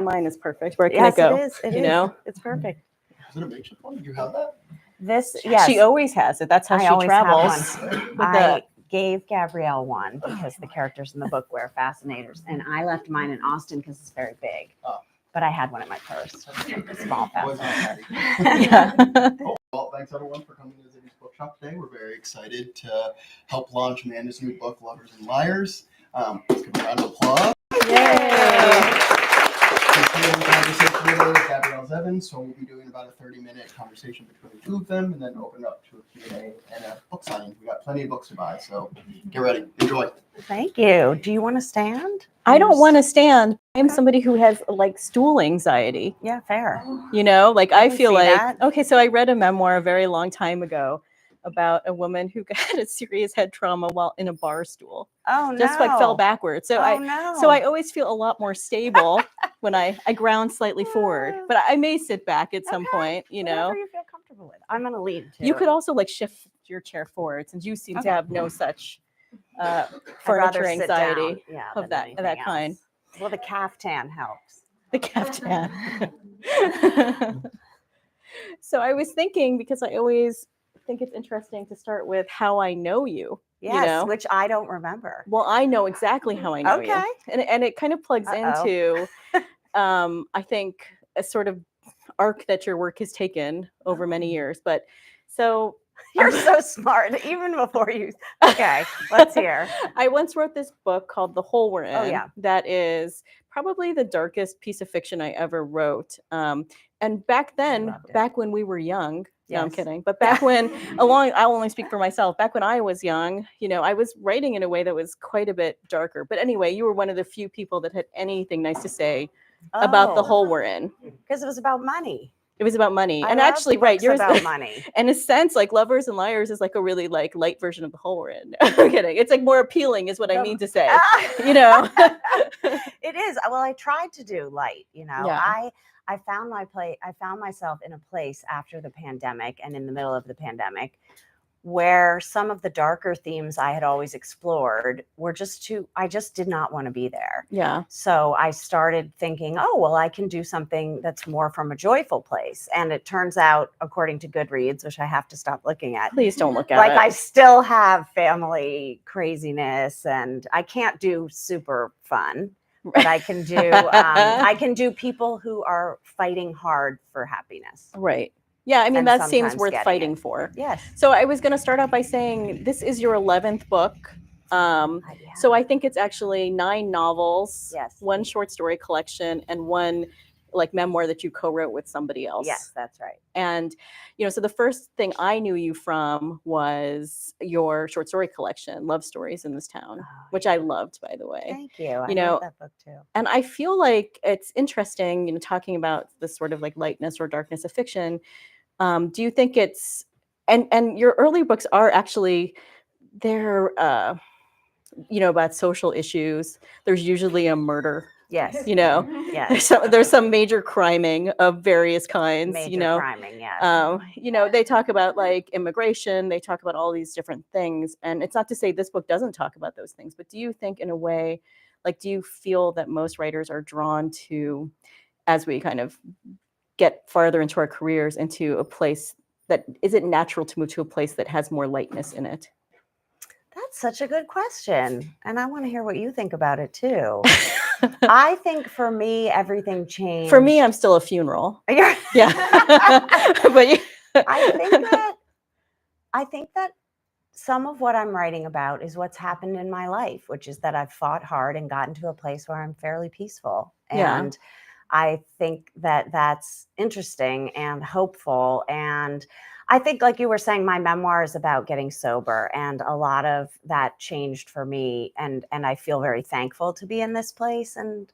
Mine is perfect. Where can it go? Yes, it is. You know? It's perfect. Is it a makeshift one? Did you have that? This, yes. She always has it. That's how I she always travels. have one. I gave Gabrielle one because the characters in the book wear fascinators, and I left mine in Austin because it's very big. Oh. But I had one in my purse, a small fascinator. Yeah. Cool. Well, thanks everyone for coming to Zibby's Bookshop today. We're very excited to help launch Amanda's new book, Lovers and Liars. Let's give a round of applause. Yay! Continuing conversation with Gabrielle Zevin, so we'll be doing about a 30-minute conversation between the two of them, and then open up to a Q&A and a book signing. We got plenty of books to buy, so get ready, enjoy. Thank you. Do you want to stand? I don't want to stand. I'm somebody who has like stool anxiety. Yeah, fair. You know, like I feel like, that. okay, so I read a memoir a very long time ago about a woman who got a serious head trauma while in a bar stool. Oh, no. Just like fell backwards. So no. I always feel a lot more stable when I ground slightly forward, but I may sit back at some point, you know. Whatever you feel comfortable with. I'm going to lean too. You could also like shift your chair forward since you seem to have no such furniture anxiety of that kind. Well, the caftan helps. The caftan. So I was thinking, because I always think it's interesting to start with how I know you. Yes, you know? which I don't remember. Well, I know exactly how I know you. And it kind of plugs into, I think, a sort of arc that your work has taken over many years. But so... You're so smart, even before you... Okay, let's hear. I once wrote this book called The Hole We're In. Oh, yeah. That is probably the darkest piece of fiction I ever wrote. And back then, back when we were young, no, I'm kidding. But back when, I'll only speak for myself. Back when I was young, you know, I was writing in a way that was quite a bit darker. But anyway, you were one of the few people that had anything nice to say about the hole we're in. Because it was about money. It was about money. I and love actually, books yours about money. In a sense, like Lovers and Liars is like a really like light version of the hole we're in. I'm kidding. It's like more appealing is what I mean to say. You know. It is. Well, I tried to do light, you know. Yeah. I found myself in a place after the pandemic and in the middle of the pandemic where some of the darker themes I had always explored were I just did not want to be there. Yeah. So I started thinking, oh, well, I can do something that's more from a joyful place. And it turns out, according to Goodreads, which I have to stop looking at. Please don't look at it. Like I still have family craziness and I can't do super fun. But I can do people who are fighting hard for happiness. Right. Yeah, I mean, that seems worth fighting for. Yes. So I was going to start out by saying this is your 11th book. So I think it's actually 9 novels, 1 short story collection, and 1 like memoir that you co-wrote with somebody else. Yes, that's right. And, you know, so the first thing I knew you from was your short story collection, Love Stories in This Town, which I loved, by the way. Thank you. You know, love that book too. And I feel like it's interesting, you know, talking about this sort of like lightness or darkness of fiction. Do you think it's, and your early books are actually, they're, you know, about social issues. There's usually a murder. Yes. You know, there's some major criming of various kinds, you know, criming, yes. You know, they talk about like immigration, they talk about all these different things. And it's not to say this book doesn't talk about those things, but do you think in a way, like, do you feel that most writers are drawn to, as we kind of get farther into our careers, into a place that, is it natural to move to a place that has more lightness in it? That's such a good question. And I want to hear what you think about it too. I think for me, everything changed. For me, I'm still a funeral. Yeah. But I think that some of what I'm writing about is what's happened in my life, which is that I've fought hard and gotten to a place where I'm fairly peaceful. And I think that that's interesting and hopeful. And I think, like you were saying, my memoir is about getting sober, and a lot of that changed for me. And I feel very thankful to be in this place. And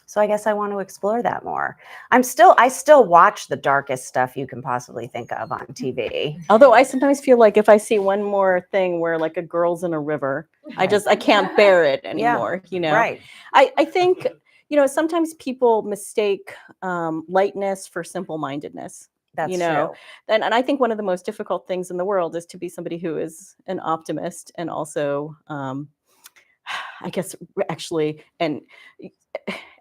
so I guess I want to explore that more. I still watch the darkest stuff you can possibly think of on TV. Although I sometimes feel like if I see one more thing where like a girl's in a river, I can't bear it anymore. You know, right? I think, you know, sometimes people mistake lightness for simple-mindedness. That's you know, true. And I think one of the most difficult things in the world is to be somebody who is an optimist and also, I guess actually an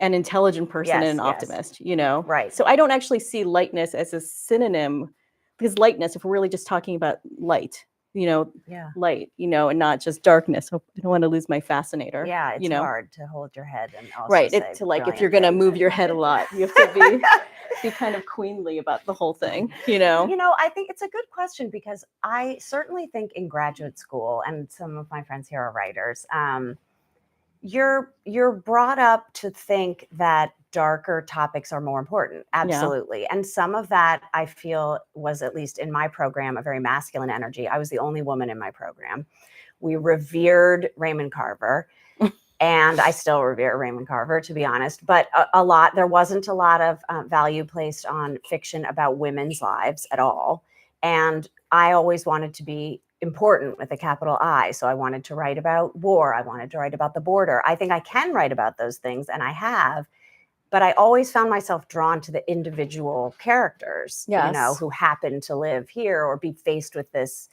intelligent person and Yes, an yes. optimist, you know? Right. So I don't actually see lightness as a synonym, because lightness, if we're really just talking about light, you know, Yeah. light, you know, and not just darkness. I don't want to lose my fascinator. Yeah, it's you know? hard to hold your head and also Right. say To like, if brilliant you're going to things. move your head a lot, you have to be kind of queenly about the whole thing, you know? You know, I think it's a good question, because I certainly think in graduate school, and some of my friends here are writers, you're brought up to think that darker topics are more important. Absolutely. And some of that, I feel, was, at least in my program, a very masculine energy. I was the only woman in my program. We revered Raymond Carver. And I still revere Raymond Carver, to be honest, but there wasn't a lot of value placed on fiction about women's lives at all. And I always wanted to be important with a capital I. So I wanted to write about war. I wanted to write about the border. I think I can write about those things, and I have, but I always found myself drawn to the individual characters, you know, Yes. who happen to live here or be faced with this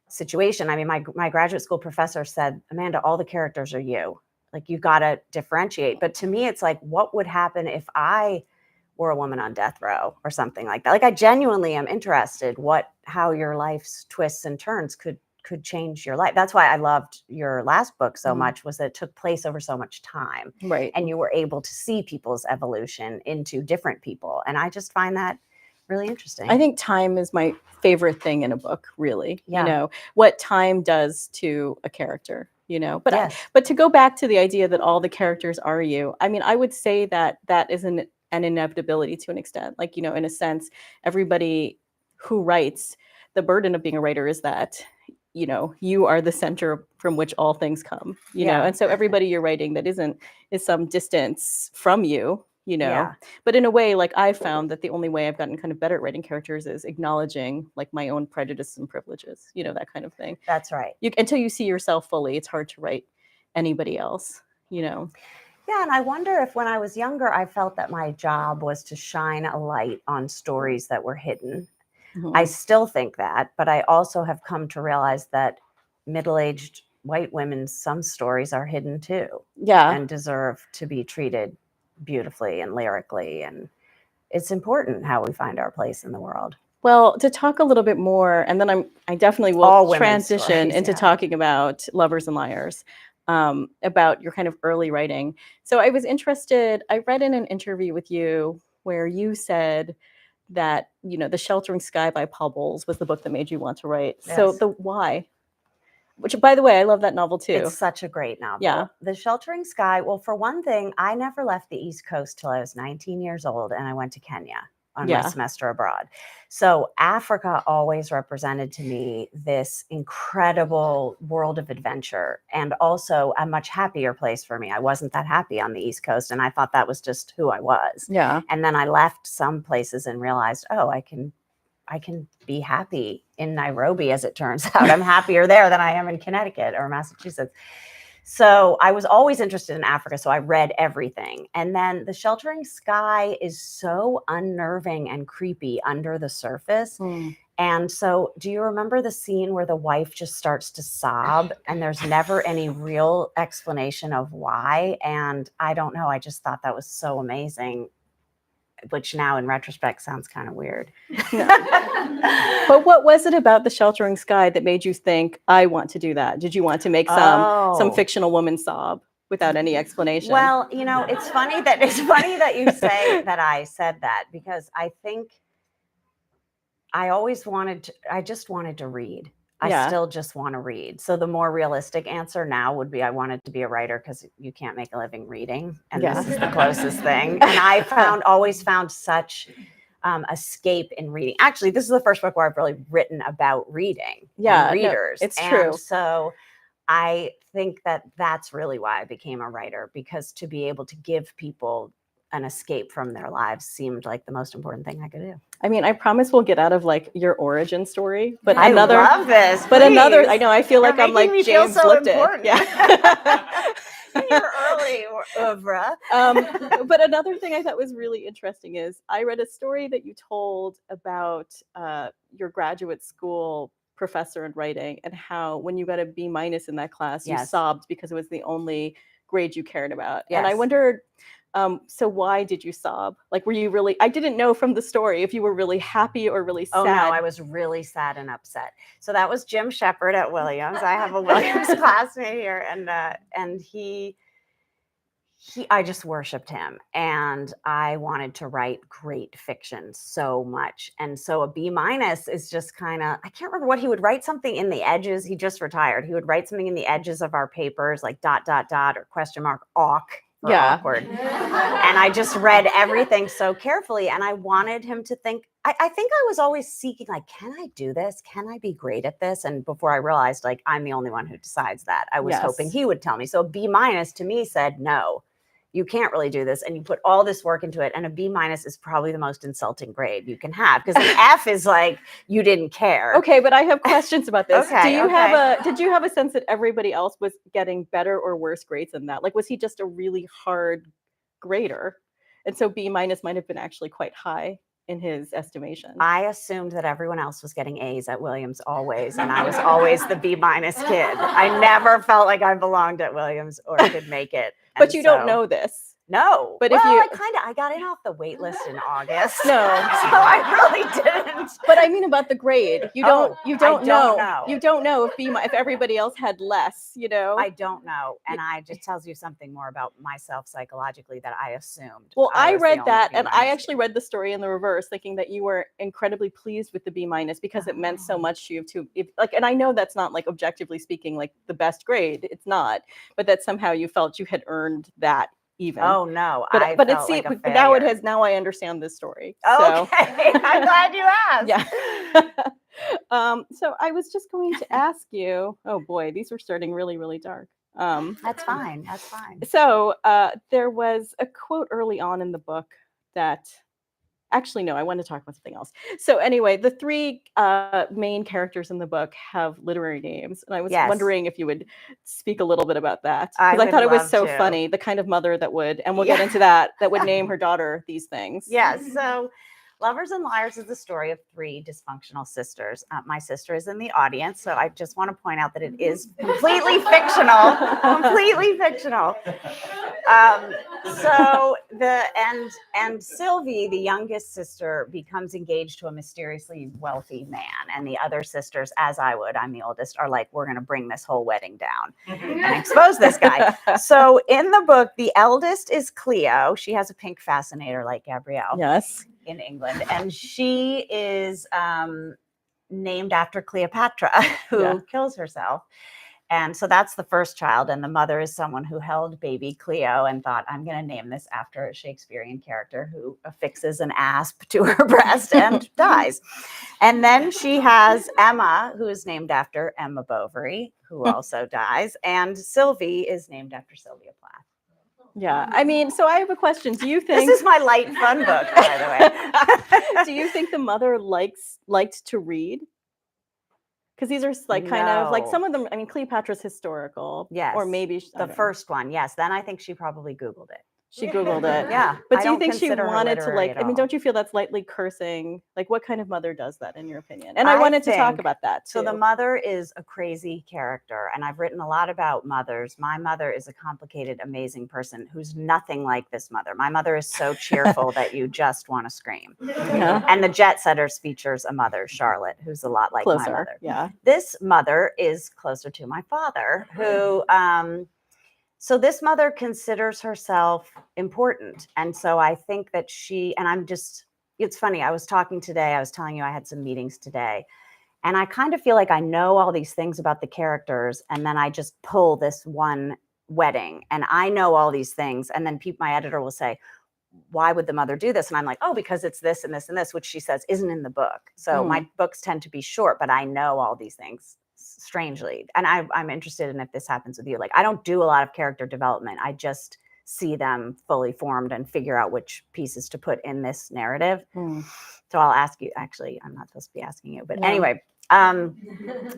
situation. I mean, my graduate school professor said, Amanda, all the characters are you. Like, you got to differentiate. But to me, it's like, what would happen if I were a woman on death row or something like that? Like, I genuinely am interested how your life's twists and turns could change your life. That's why I loved your last book so much, was that it took place over so much time. Right. And you were able to see people's evolution into different people. And I just find that really interesting. I think time is my favorite thing in a book, really. Yeah. You know, what time does to a character, you know. But Yes. but to go back to the idea that all the characters are you, I mean, I would say that is an inevitability to an extent. Like, you know, in a sense, everybody who writes, the burden of being a writer is that, you know, you are the center from which all things come, you know. Yeah. And so everybody you're writing that is some distance from you, you know. Yeah. But in a way, like, I found that the only way I've gotten kind of better at writing characters is acknowledging like my own prejudices and privileges, you know, that kind of thing. That's right. Until you see yourself fully, it's hard to write anybody else, you know. Yeah, and I wonder if when I was younger, I felt that my job was to shine a light on stories that were hidden. I still think that, but I also have come to realize that middle-aged white women's some stories are hidden too. Yeah. And deserve to be treated beautifully and lyrically. And it's important how we find our place in the world. Well, to talk a little bit more, and then I definitely will transition into talking about Lovers and Liars, about your kind of early writing. So I was interested, I read in an interview with you where you said that, you know, The Sheltering Sky by Paul Bowles was the book that made you want to write. Yes. So the why? Which, by the way, I love that novel too. It's such a great novel. Yeah. The Sheltering Sky. Well, for one thing, I never left the East Coast till I was 19 years old, and I went to Kenya on my semester abroad. So Africa always represented to me this incredible world of adventure, and also a much happier place for me. I wasn't that happy on the East Coast, and I thought that was just who I was. Yeah. And then I left some places and realized, oh, I can be happy in Nairobi, as it turns out. I'm happier there than I am in Connecticut or Massachusetts. So I was always interested in Africa, so I read everything. And then The Sheltering Sky is so unnerving and creepy under the surface. And so do you remember the scene where the wife just starts to sob and there's never any real explanation of why? And I don't know, I just thought that was so amazing, which now in retrospect sounds kind of weird. But what was it about The Sheltering Sky that made you think, I want to do that? Did you want to make some fictional woman sob without any explanation? Well, you know, it's funny that you say that I said that, because I think I just wanted to read. I still just want to read. So the more realistic answer now would be I wanted to be a writer, because you can't make a living reading. And this is the closest thing. And I always found such escape in reading. Actually, this is the first book where I've really written about reading and readers. No, it's true. So I think that that's really why I became a writer, because to be able to give people an escape from their lives seemed like the most important thing I could do. I mean, I promise we'll get out of like your origin story, but I love this. But please. I know, I feel like I'm like James so Lipton. Important. Yeah. In your early oeuvre. But another thing I thought was really interesting is I read a story that you told about your graduate school professor in writing, and how when you got a B- in that class, you sobbed because it was the only grade you cared about. And I Yes. wondered, so why did you sob? Like, were you really, I didn't know from the story if you were really happy or really sad. Oh no, I was really sad and upset. So that was Jim Shepard at Williams. I have a Williams classmate here, and I just worshipped him, and I wanted to write great fiction so much. And so a B- is just kind of, I can't remember what he would write, something in the edges. He just retired. He would write something in the edges of our papers, like ... or question mark awk for awkward. And I just read everything so carefully, and I wanted him to think, I think I was always seeking, like, can I do this? Can I be great at this? And before I realized, like, I'm the only one who decides that, I was hoping he would tell me. So a B- to me said, no, you can't really do this. And you put all this work into it. And a B- is probably the most insulting grade you can have, because an F is like, you didn't care. Okay, but I have questions about this. Okay, Did you have a sense that everybody else was getting better or worse grades than that? Like, was he just a really hard grader? And so B- might have been actually quite high in his estimation. I assumed that everyone else was getting A's at Williams always, and I was always the B- kid. I never felt like I belonged at Williams or could make it. But you don't know this. No, but well, if I got in off the wait list in August. No, so I really didn't. But I mean about the grade. You don't know. You don't know if everybody else had less. You know. I don't know, and I just tells you something more about myself psychologically that I assumed. Well, I read that, and I actually read the story in the reverse, thinking that you were incredibly pleased with the B- because it meant so much to you and I know that's not, like, objectively speaking, like, the best grade. It's not, but that somehow you felt you had earned that. Even. Oh no, but it's like now it has. Now I understand this story. So. Okay, I'm glad you asked. Yeah. So I was just going to ask you. Oh boy, these were starting really, really dark. That's fine. That's fine. So there was a quote early on in the book that. Actually, no, I want to talk about something else. So anyway, the three main characters in the book have literary names. And I was wondering if you would speak a little bit about that. Because I thought it was so funny, the kind of mother that would, and we'll get into that would name her daughter these things. Yes. So Lovers and Liars is the story of three dysfunctional sisters. My sister is in the audience, so I just want to point out that it is completely fictional. Completely fictional. So and Sylvie, the youngest sister, becomes engaged to a mysteriously wealthy man, and the other sisters, as I would, I'm the oldest, are like, we're going to bring this whole wedding down and expose this guy. So in the book, the eldest is Cleo. She has a pink fascinator like Gabrielle. Yes. In England, and she is named after Cleopatra, who kills herself. And so that's the first child, and the mother is someone who held baby Cleo and thought, I'm going to name this after a Shakespearean character who affixes an asp to her breast and dies. And then she has Emma, who is named after Emma Bovary, who also dies, and Sylvie is named after Sylvia Plath. Yeah, I mean, so I have a question. Do you think this is my light fun book, by the way? Do you think the mother liked to read? Because these are like kind of like some of them. I mean, Cleopatra's historical, yes, or maybe the first one, yes. Then I think she probably Googled it. She Googled it. Yeah. But do you think she wanted to, like, I mean, don't you feel that's lightly cursing? Like, what kind of mother does that, in your opinion? And I wanted to talk about that, too. So the mother is a crazy character, and I've written a lot about mothers. My mother is a complicated, amazing person who's nothing like this mother. My mother is so cheerful that you just want to scream. Yeah. And the Jet Setters features a mother, Charlotte, who's a lot like my mother. Yeah. This mother is closer to my father, who... So this mother considers herself important. And so I think that it's funny. I was telling you I had some meetings today, and I kind of feel like I know all these things about the characters. And then I just pull this one wedding and I know all these things. And then my editor will say, why would the mother do this? And I'm like, oh, because it's this and this and this, which she says isn't in the book. So my books tend to be short, but I know all these things. Strangely, and I'm interested in if this happens with you. Like, I don't do a lot of character development. I just see them fully formed and figure out which pieces to put in this narrative. So I'll ask you. Actually, I'm not supposed to be asking you, but anyway.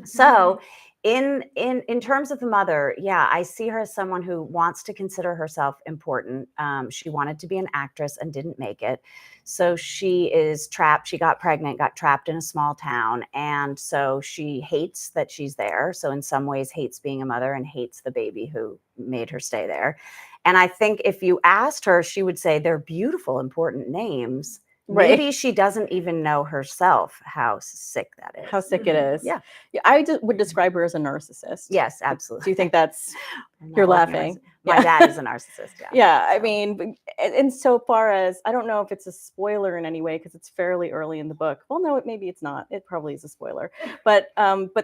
So in terms of the mother, yeah, I see her as someone who wants to consider herself important. She wanted to be an actress and didn't make it. So she is trapped. She got pregnant, got trapped in a small town. And so she hates that she's there. So in some ways hates being a mother and hates the baby who made her stay there. And I think if you asked her, she would say they're beautiful, important names. Right. Maybe she doesn't even know herself how sick that is. How sick it is. Yeah. I would describe her as a narcissist. Yes, absolutely. Do you think that's, I'm not you're looking at laughing? My dad is a narcissist. Yeah. Yeah, I So. mean, and so far as, I don't know if it's a spoiler in any way because it's fairly early in the book. Well, no, maybe it's not. It probably is a spoiler. But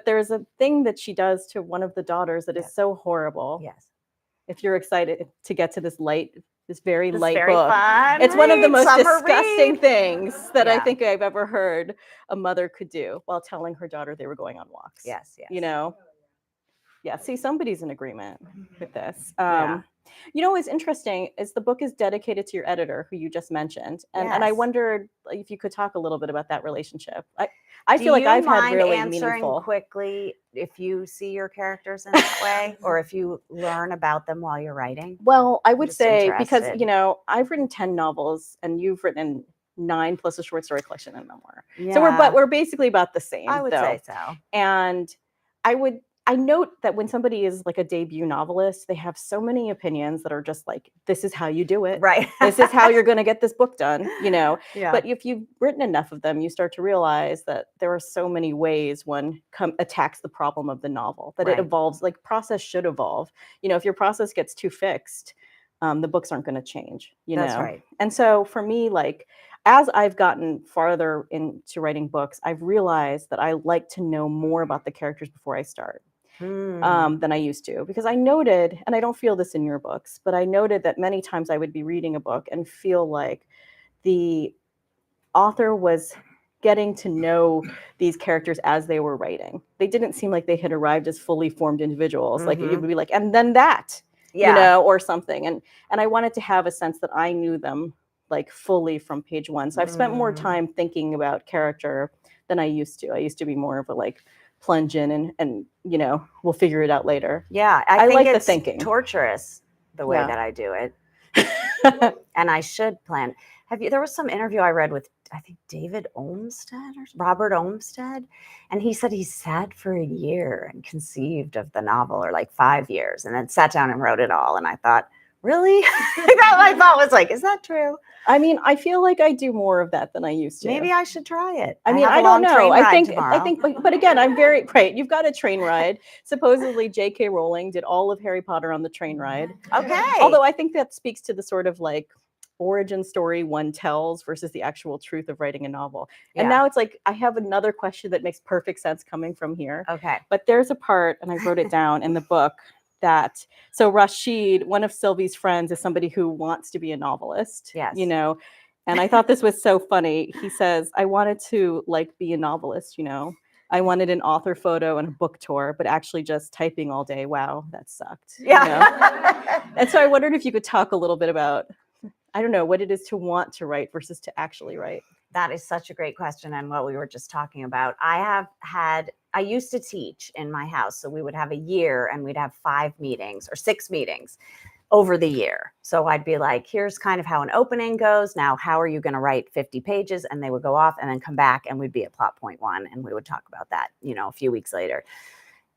there's a thing that she does to one of the daughters that is so horrible. Yes. If you're excited to get to this very light very book, fun it's one of the read, most summer disgusting read. things that I Yeah. think I've ever heard a mother could do while telling her daughter they were going on walks. Yes, yes. You know? Yeah, see, somebody's in agreement with this. Yeah. You know what's interesting is the book is dedicated to your editor, who you just mentioned, and I Yes. wondered if you could talk a little bit about that relationship. I Do feel like you I've had mind really answering meaningful. quickly if you see your characters in that way, or if you learn about them while you're writing? Well, I would just say because interested. I've written 10 novels and you've written 9 plus a short story collection and memoir. Yeah. So we're basically about the same. I would though. say so. And I note that when somebody is like a debut novelist, they have so many opinions that are just like, this is how you do it. Right. This is how you're going to get this book done, Yeah. But if you've written enough of them, you start to realize that there are so many ways one attacks the problem of the novel, that it evolves, like process should evolve. If your process gets too fixed, the books aren't going to change, That's right. And so for me, like, as I've gotten farther into writing books, I've realized that I like to know more about the characters before I start. Than I used to, because I noted, and I don't feel this in your books, but I noted that many times I would be reading a book and feel like the author was getting to know these characters as they were writing. They didn't seem like they had arrived as fully formed individuals. Like it would be like, and then that, or something. And I wanted to have a sense that I knew them like fully from page one. So I've spent more time thinking about character than I used to. I used to be more of a like plunge in and we'll figure it out later. Yeah, I think like it's the thinking. Torturous the way that I do it. And I should plan. There was some interview I read with, I think, David Olmsted or Robert Olmsted, and he said he sat for a year and conceived of the novel, or like 5 years, and then sat down and wrote it all. And I thought, really? My thought was like, is that true? I mean, I feel like I do more of that than I used to. Maybe I should try it. I mean, I don't know. I think, but again, I'm very right. You've got a train ride. Supposedly, J.K. Rowling did all of Harry Potter on the train ride. Okay. Although I think that speaks to the sort of like origin story one tells versus the actual truth of writing a novel. And now it's like, I have another question that makes perfect sense coming from here. Okay. But there's a part, and I wrote it down in the book, so Rashid, one of Sylvie's friends, is somebody who wants to be a novelist. Yes. And I thought this was so funny. He says, I wanted to like be a novelist, I wanted an author photo and a book tour, but actually just typing all day. Wow, that sucked. Yeah. And so I wondered if you could talk a little bit about, I don't know, what it is to want to write versus to actually write. That is such a great question, and what we were just talking about. I used to teach in my house, so we would have a year and we'd have 5 meetings or 6 meetings over the year. So I'd be like, here's kind of how an opening goes. Now, how are you going to write 50 pages? And they would go off and then come back, and we'd be at plot point 1, and we would talk about that, a few weeks later.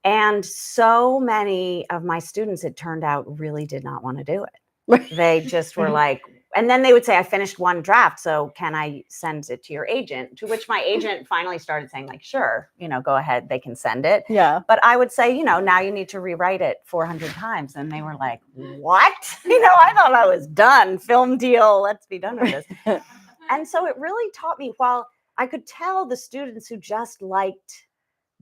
And so many of my students, it turned out, really did not want to do it. They just were like, and then they would say, I finished 1 draft, so can I send it to your agent? To which my agent finally started saying, like, sure, go ahead, they can send it. Yeah. But I would say, now you need to rewrite it 400 times. And they were like, what? I thought I was done. Film deal, let's be done with this. And so it really taught me, while I could tell the students who just liked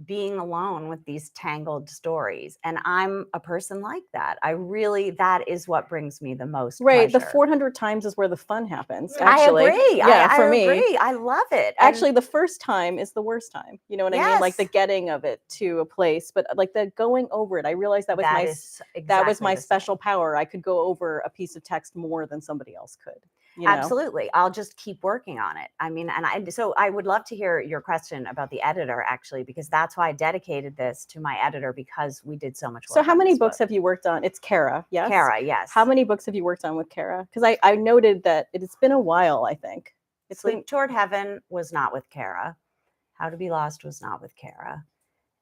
being alone with these tangled stories. And I'm a person like that. That is what brings me the most pleasure. The 400 times is where the fun happens. Actually. I agree. Yeah, for me. I love it. Actually, the first time is the worst time. You know what I mean? Like the getting of it to a place, but like the going over it. I realized that was my special power. I could go over a piece of text more than somebody else could. Absolutely. I'll just keep working on it. I mean, so I would love to hear your question about the editor, actually, because that's why I dedicated this to my editor, because we did so much work. So how many books have you worked on? It's Kara, yes? Kara, yes. How many books have you worked on with Kara? Because I noted that it's been a while, I think. Sleep Toward Heaven was not with Kara. How to Be Lost was not with Kara.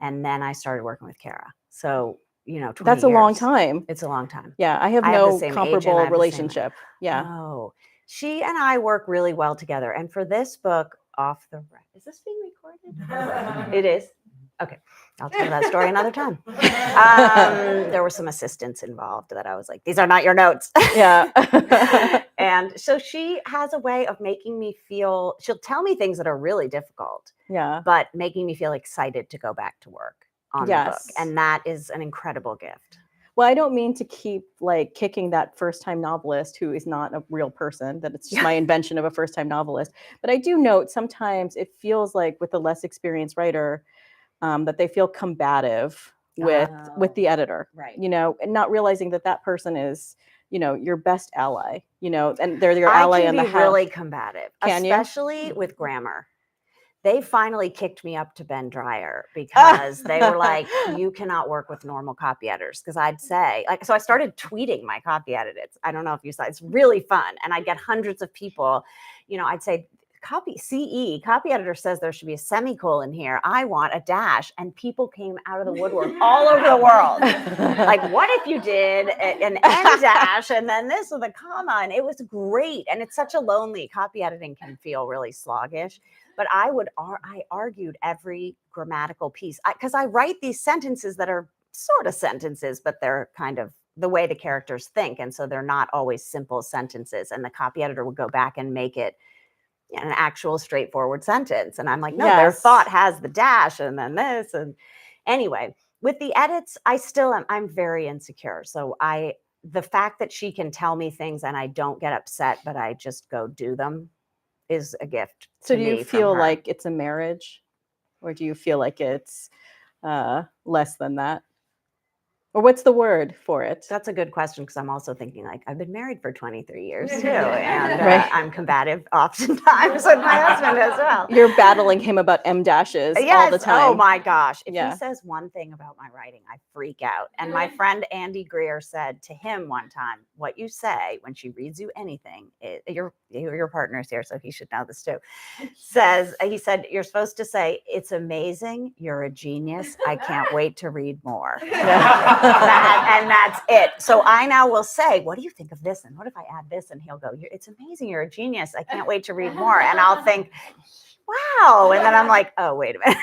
And then I started working with Kara. So 20 That's a long years. time. It's a long time. Yeah, I have I have the no same age and I comparable have the same- relationship. Yeah. Oh, she and I work really well together. And for this book, is this being recorded? It is. Okay, I'll tell that story another time. There were some assistants involved that I was like, these are not your notes. Yeah. And so she has a way of making me feel, she'll tell me things that are really difficult, Yeah. but making me feel excited to go back to work on the book. Yes. And that is an incredible gift. Well, I don't mean to keep like kicking that first-time novelist who is not a real person, that it's just my invention of a first-time novelist. But I do note sometimes it feels like with a less experienced writer, that they feel combative with the editor, Right. and not realizing that person is, your best ally, and they're your ally in the I can be house. really combative, Can you? especially with grammar. They finally kicked me up to Ben Dreyer because they were like, you cannot work with normal copy editors. Because I'd say, so I started tweeting my copy edits. I don't know if you saw, it's really fun. And I'd get hundreds of people, I'd say, copy editor says there should be a semicolon here. I want a dash. And people came out of the woodwork all over the world. Like, what if you did an end dash and then this with a comma? And it was great. And it's such a lonely, copy editing can feel really sluggish. But I argued every grammatical piece because I write these sentences that are sort of sentences, but they're kind of the way the characters think. And so they're not always simple sentences. And the copy editor would go back and make it an actual straightforward sentence. And I'm like, no, their thought has the dash and then this. And anyway, with the edits, I'm very insecure. So the fact that she can tell me things and I don't get upset, but I just go do them is a gift. So do you feel like it's a marriage, or do you feel like it's less than that? Or what's the word for it? That's a good question, because I'm also thinking, like, I've been married for 23 years too, and I'm combative oftentimes with my husband as well. You're battling him about M dashes all the time. Oh my gosh. If he says one thing about my writing, I freak out. And my friend Andy Greer said to him one time, what you say when she reads you anything, your partner's here, so he should know this too. He said, you're supposed to say, it's amazing, you're a genius, I can't wait to read more. And that's it. So I now will say, what do you think of this? And what if I add this? And he'll go, it's amazing. You're a genius. I can't wait to read more. And I'll think, wow. And then I'm like, oh, wait a minute.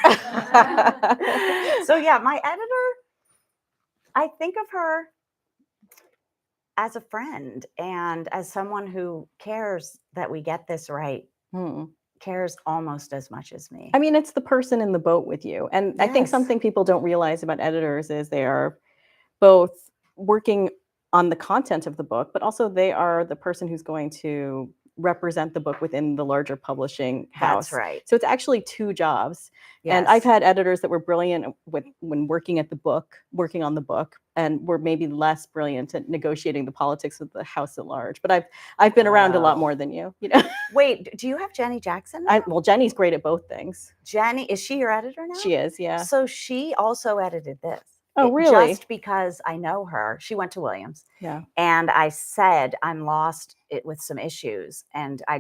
So yeah, my editor, I think of her as a friend and as someone who cares that we get this right. Cares almost as much as me. I mean, it's the person in the boat with you. And I think something people don't realize about editors is they are both working on the content of the book, but also they are the person who's going to represent the book within the larger publishing house. That's right. So it's actually two jobs. Yes. And I've had editors that were brilliant when working on the book, and were maybe less brilliant at negotiating the politics of the house at large. But I've been around a lot more than you. Wait, do you have Jenny Jackson? Well, Jenny's great at both things. Jenny, is she your editor now? She is, yeah. So she also edited this. Oh, really? Just because I know her. She went to Williams. Yeah. And I said, I'm lost with some issues. And I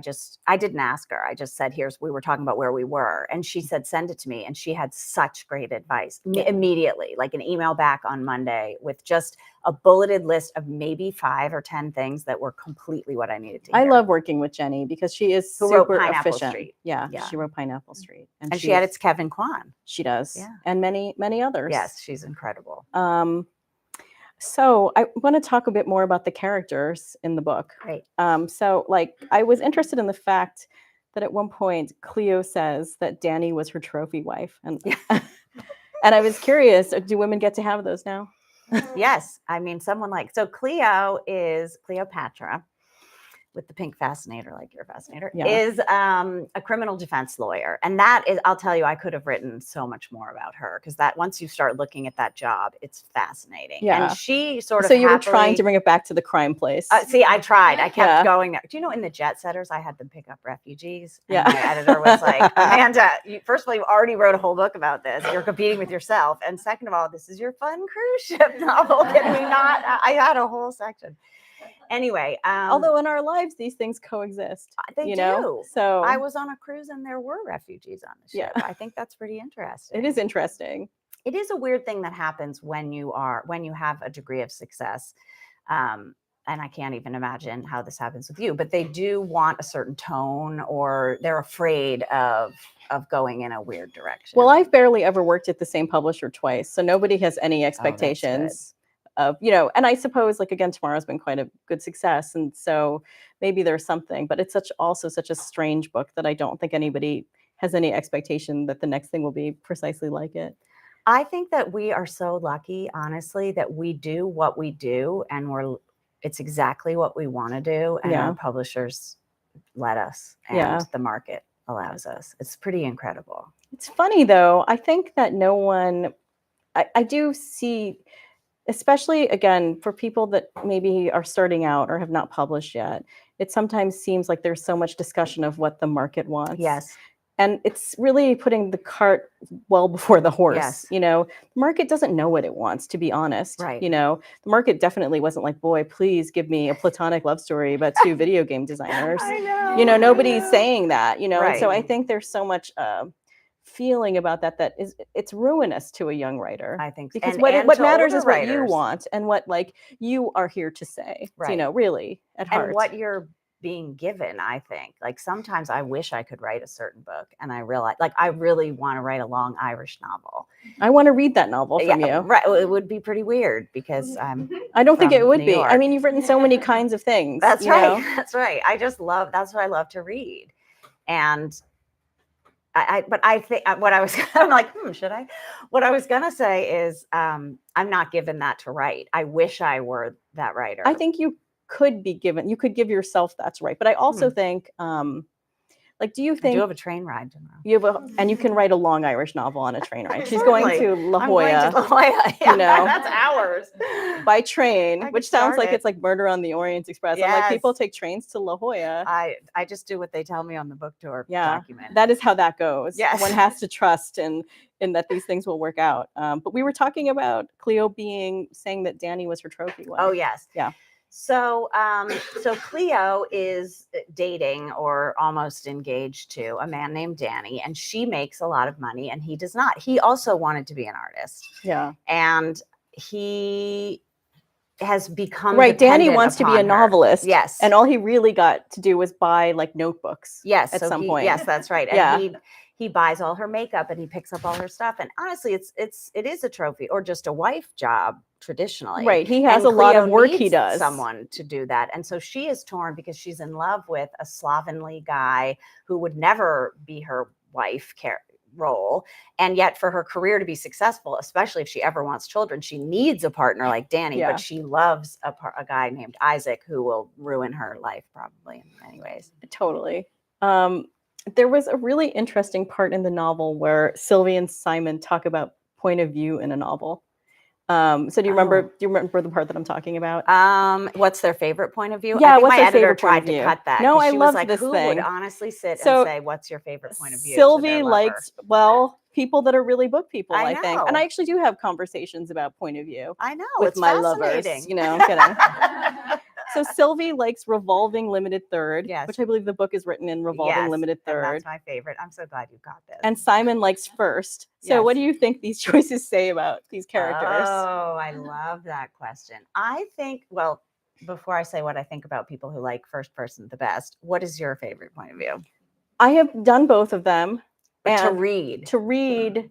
didn't ask her. I just said, we were talking about where we were. And she said, send it to me. And she had such great advice immediately, like an email back on Monday with just a bulleted list of maybe 5 or 10 things that were completely what I needed to hear. I love working with Jenny because she is super efficient. Street. Yeah, she wrote Pineapple Street. And she edits Kevin Kwan. She does. Yeah. And many, many others. Yes, she's incredible. So I want to talk a bit more about the characters in the book. Great. So I was interested in the fact that at one point Cleo says that Danny was her trophy wife. And and I was curious, do women get to have those now? Yes. I mean, Cleo is Cleopatra with the pink fascinator, like your fascinator, is a criminal defense lawyer. And that is, I'll tell you, I could have written so much more about her, because that once you start looking at that job, it's fascinating. Yeah. And she sort of So you were trying to bring it back to the crime place. See, I tried. I kept going there. Do you know, in the Jet Setters, I had them pick up refugees. And my editor was like, Amanda, first of all, you already wrote a whole book about this. You're competing with yourself. And second of all, this is your fun cruise ship novel. Can we not? I had a whole section. Anyway, although in our lives these things coexist, they do. So I was on a cruise and there were refugees on the ship. I think that's pretty interesting. It is interesting. it is a weird thing that happens when you have a degree of success. And I can't even imagine how this happens with you, but they do want a certain tone, or they're afraid of going in a weird direction. Well, I've barely ever worked at the same publisher twice, so nobody has any expectations of, and I suppose, like, again, Tomorrow's been quite a good success, and so maybe there's something, but it's also such a strange book that I don't think anybody has any expectation that the next thing will be precisely like it. I think that we are so lucky, honestly, that we do what we do, and it's exactly what we want to do, and our publishers let us, and the market allows us. It's pretty incredible. It's funny, though. I think that I do see, especially, again, for people that maybe are starting out or have not published yet, it sometimes seems like there's so much discussion of what the market wants. Yes. And it's really putting the cart well before the horse. Yes. The market doesn't know what it wants, to be honest. Right. The market definitely wasn't like, boy, please give me a platonic love story about two video game designers. I know. Nobody's saying that, Right. And so I think there's so much feeling about that it's ruinous to a young writer. I think so. Because And what matters older is what you writers. want and what, like, you are here to say, Right. Really at heart. And what you're being given, I think. Like, sometimes I wish I could write a certain book, and I realize, like, I really want to write a long Irish novel. I want to read that novel from you. Right. It would be pretty weird because I don't think it would New be. York. I mean, you've written so many kinds of things. That's right. That's right. That's what I love to read. And I think what I was, I'm like, should I? What I was going to say is, I'm not given that to write. I wish I were that writer. I think you could give yourself that to write. But I also think, do you think I do have a train ride tomorrow? And you can write a long Irish novel on a train ride. She's going to La Jolla. I'm going to La Jolla. Yeah, that's hours by train, I which could sounds start like it. it's like Murder on the Orient Express. Yes. I'm like, people take trains to La Jolla. I just do what they tell me on the book tour document. That is how that goes. Yes. One has to trust in that these things will work out. But we were talking about Cleo saying that Danny was her trophy wife. Oh, yes. Yeah. So Cleo is dating or almost engaged to a man named Danny, and she makes a lot of money and he does not. He also wanted to be an artist. Yeah. And he has become Danny wants to be a her. novelist. Yes. And all he really got to do was buy, like, notebooks. Yes. At some point. Yes, that's right. And he buys all her makeup and he picks up all her stuff. And honestly, it is a trophy or just a wife job traditionally. Right. He has and a lot Cleo of work he needs does. Someone to do that. And so she is torn because she's in love with a slovenly guy who would never be her wife role. And yet for her career to be successful, especially if she ever wants children, she needs a partner like Danny, but she loves a guy named Isaac who will ruin her life probably in many ways. Totally. There was a really interesting part in the novel where Sylvie and Simon talk about point of view in a novel. So do you remember the part that I'm talking about? What's their favorite point of view? Yeah, I think what's my their editor favorite point tried of to view? cut that. No, I she love was like, this who thing. would honestly sit So, and say, what's your favorite point of view? Sylvie likes, people that are really book people, I think. know. And I actually do have conversations about point of view. I know. With it's my lovers. fascinating. I'm kidding. So Sylvie likes revolving limited third, Yes. which I believe the book is written in revolving limited And third. that's my favorite. I'm so glad you got this. And Simon likes first. So what do you think these choices say about these characters? Oh, I love that question. I think, well, before I say what I think about people who like first person the best, what is your favorite point of view? I have done both of them. But And to read,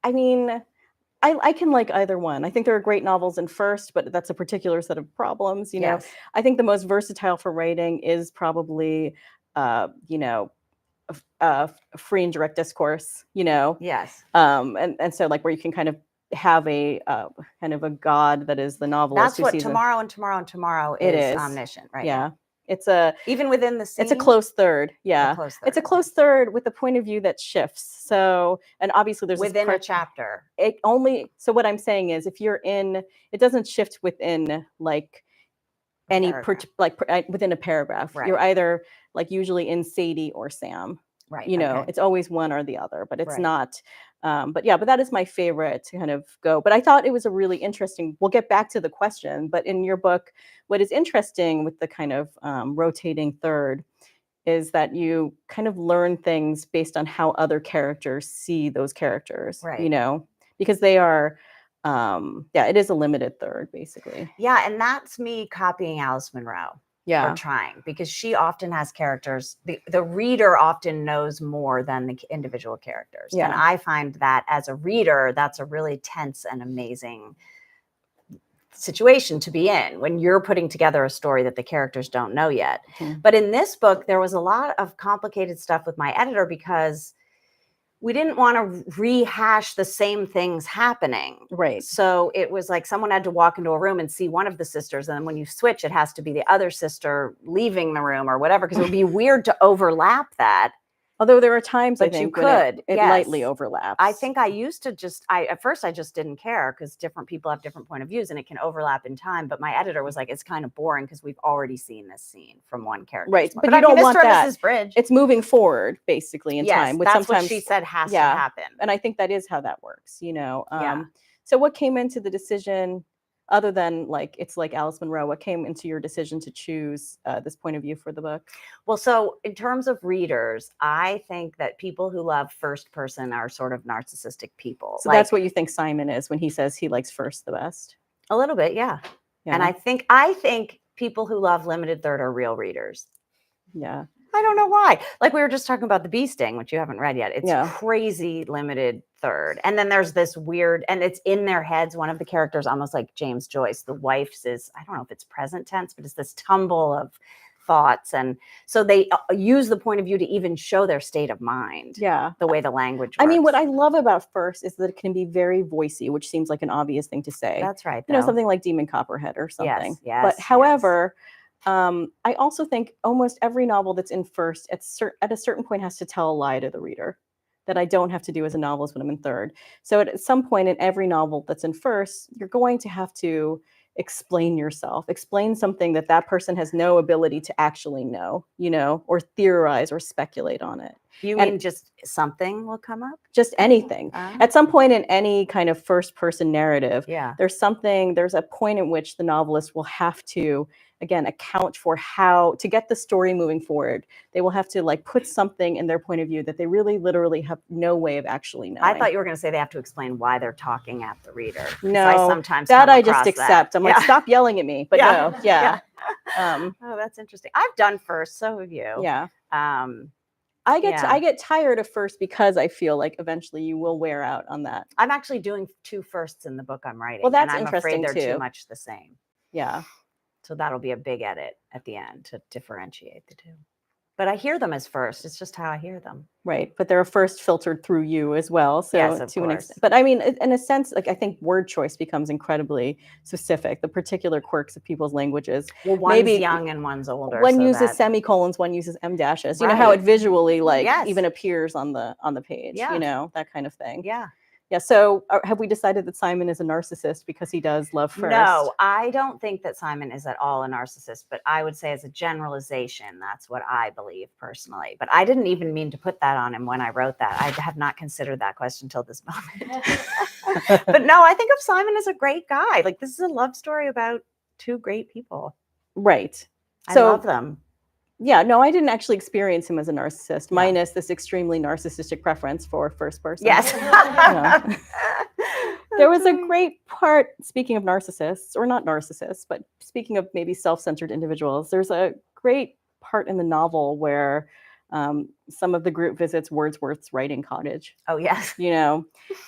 I mean, I can like either one. I think there are great novels in first, but that's a particular set of problems. Yes. I think the most versatile for writing is probably, free and direct discourse. Yes. And so, like, where you can kind of have a kind of a god that is the novelist. That's what Tomorrow and Tomorrow and Tomorrow is omniscient, right? Yeah. Now. Even within the scene. It's a close third. Yeah. It's a close third with a point of view that shifts. So, and obviously there's within a chapter. So what I'm saying is if you're it doesn't shift within like any within a paragraph. Right. You're either like usually in Sadie or Sam. Right. It's always one or the other, but it's not. But that is my favorite to kind of go. But I thought it was a really interesting, we'll get back to the question, but in your book, what is interesting with the kind of rotating third is that you kind of learn things based on how other characters see those characters, Right. you know, because they are, it is a limited third, basically. Yeah, and that's me copying Alice Munro. Yeah. Or trying, because she often has characters. The reader often knows more than the individual characters. Yeah. And I find that as a reader, that's a really tense and amazing situation to be in when you're putting together a story that the characters don't know yet. Mhm. But in this book, there was a lot of complicated stuff with my editor because we didn't want to rehash the same things happening. Right. So it was like someone had to walk into a room and see one of the sisters. And then when you switch, it has to be the other sister leaving the room or whatever, because it would be weird to overlap that. Although there are times, I But you think, when it yes. lightly overlaps. I think I used to at first I just didn't care because different people have different point of views and it can overlap in time. But my editor was like, it's kind of boring because we've already seen this scene from one character. Right. But you don't want that. Mrs. Bridge. It's moving forward, basically, in Yes, time. Which that's sometimes, what she said has to yeah. happen. And I think that is how that works, you know. Yeah. So what came into the decision, other than like it's like Alice Munro, what came into your decision to choose this point of view for the book? Well, so in terms of readers, I think that people who love first person are sort of narcissistic people. So that's what you think Simon is when he says he likes first the best? A little bit, yeah. And I think people who love limited third are real readers. Yeah. I don't know why. Like we were just talking about The Bee Sting, which you haven't read yet. It's crazy limited third. And then there's this weird, and it's in their heads. One of the characters, almost like James Joyce, the wife's is, I don't know if it's present tense, but it's this tumble of thoughts. And so they use the point of view to even show their state of mind. Yeah. The way the language works. I mean, what I love about first is that it can be very voicey, which seems like an obvious thing to say. That's right. You know, something like Demon Copperhead or something. Yes, but however, I also think almost every novel that's in first at a certain point has to tell a lie to the reader that I don't have to do as a novelist when I'm in third. So at some point in every novel that's in first, you're going to have to explain yourself, explain something that person has no ability to actually know, you know, or theorize or speculate on it. You mean just something will come up? Just anything. At some point in any kind of first person narrative, there's a point in which the novelist will have to, again, account for how to get the story moving forward. They will have to like put something in their point of view that they really literally have no way of actually knowing. I thought you were going to say they have to explain why they're talking at the reader. No, I sometimes that I just accept. I'm like, stop yelling at me. But no, oh, that's interesting. I've done first, so have you. Yeah. I get tired of first because I feel like eventually you will wear out on that. I'm actually doing 2 firsts in the book I'm writing. Well, that's and I'm interesting afraid they're too. Too much the same. Yeah. So that'll be a big edit at the end to differentiate the two. But I hear them as first. It's just how I hear them. Right. But they're first filtered through you as well. So yes, of to course. an extent. But I mean, in a sense, like I think word choice becomes incredibly specific, the particular quirks of people's languages. Well, one's young and one's older. One uses semicolons, one uses em dashes. You know how it visually even appears on the page, you know, that kind of thing. Yeah. Yeah. So have we decided that Simon is a narcissist because he does love first? No, I don't think that Simon is at all a narcissist, but I would say as a generalization, that's what I believe personally. But I didn't even mean to put that on him when I wrote that. I have not considered that question till this moment. But no, I think of Simon as a great guy. Like this is a love story about 2 great people. Right. I love them. Yeah, no, I didn't actually experience him as a narcissist, minus this extremely narcissistic preference for first person. Yes. There was a great part, speaking of narcissists, or not narcissists, but speaking of maybe self-centered individuals, there's a great part in the novel where some of the group visits Wordsworth's writing cottage. Oh, yes. You know,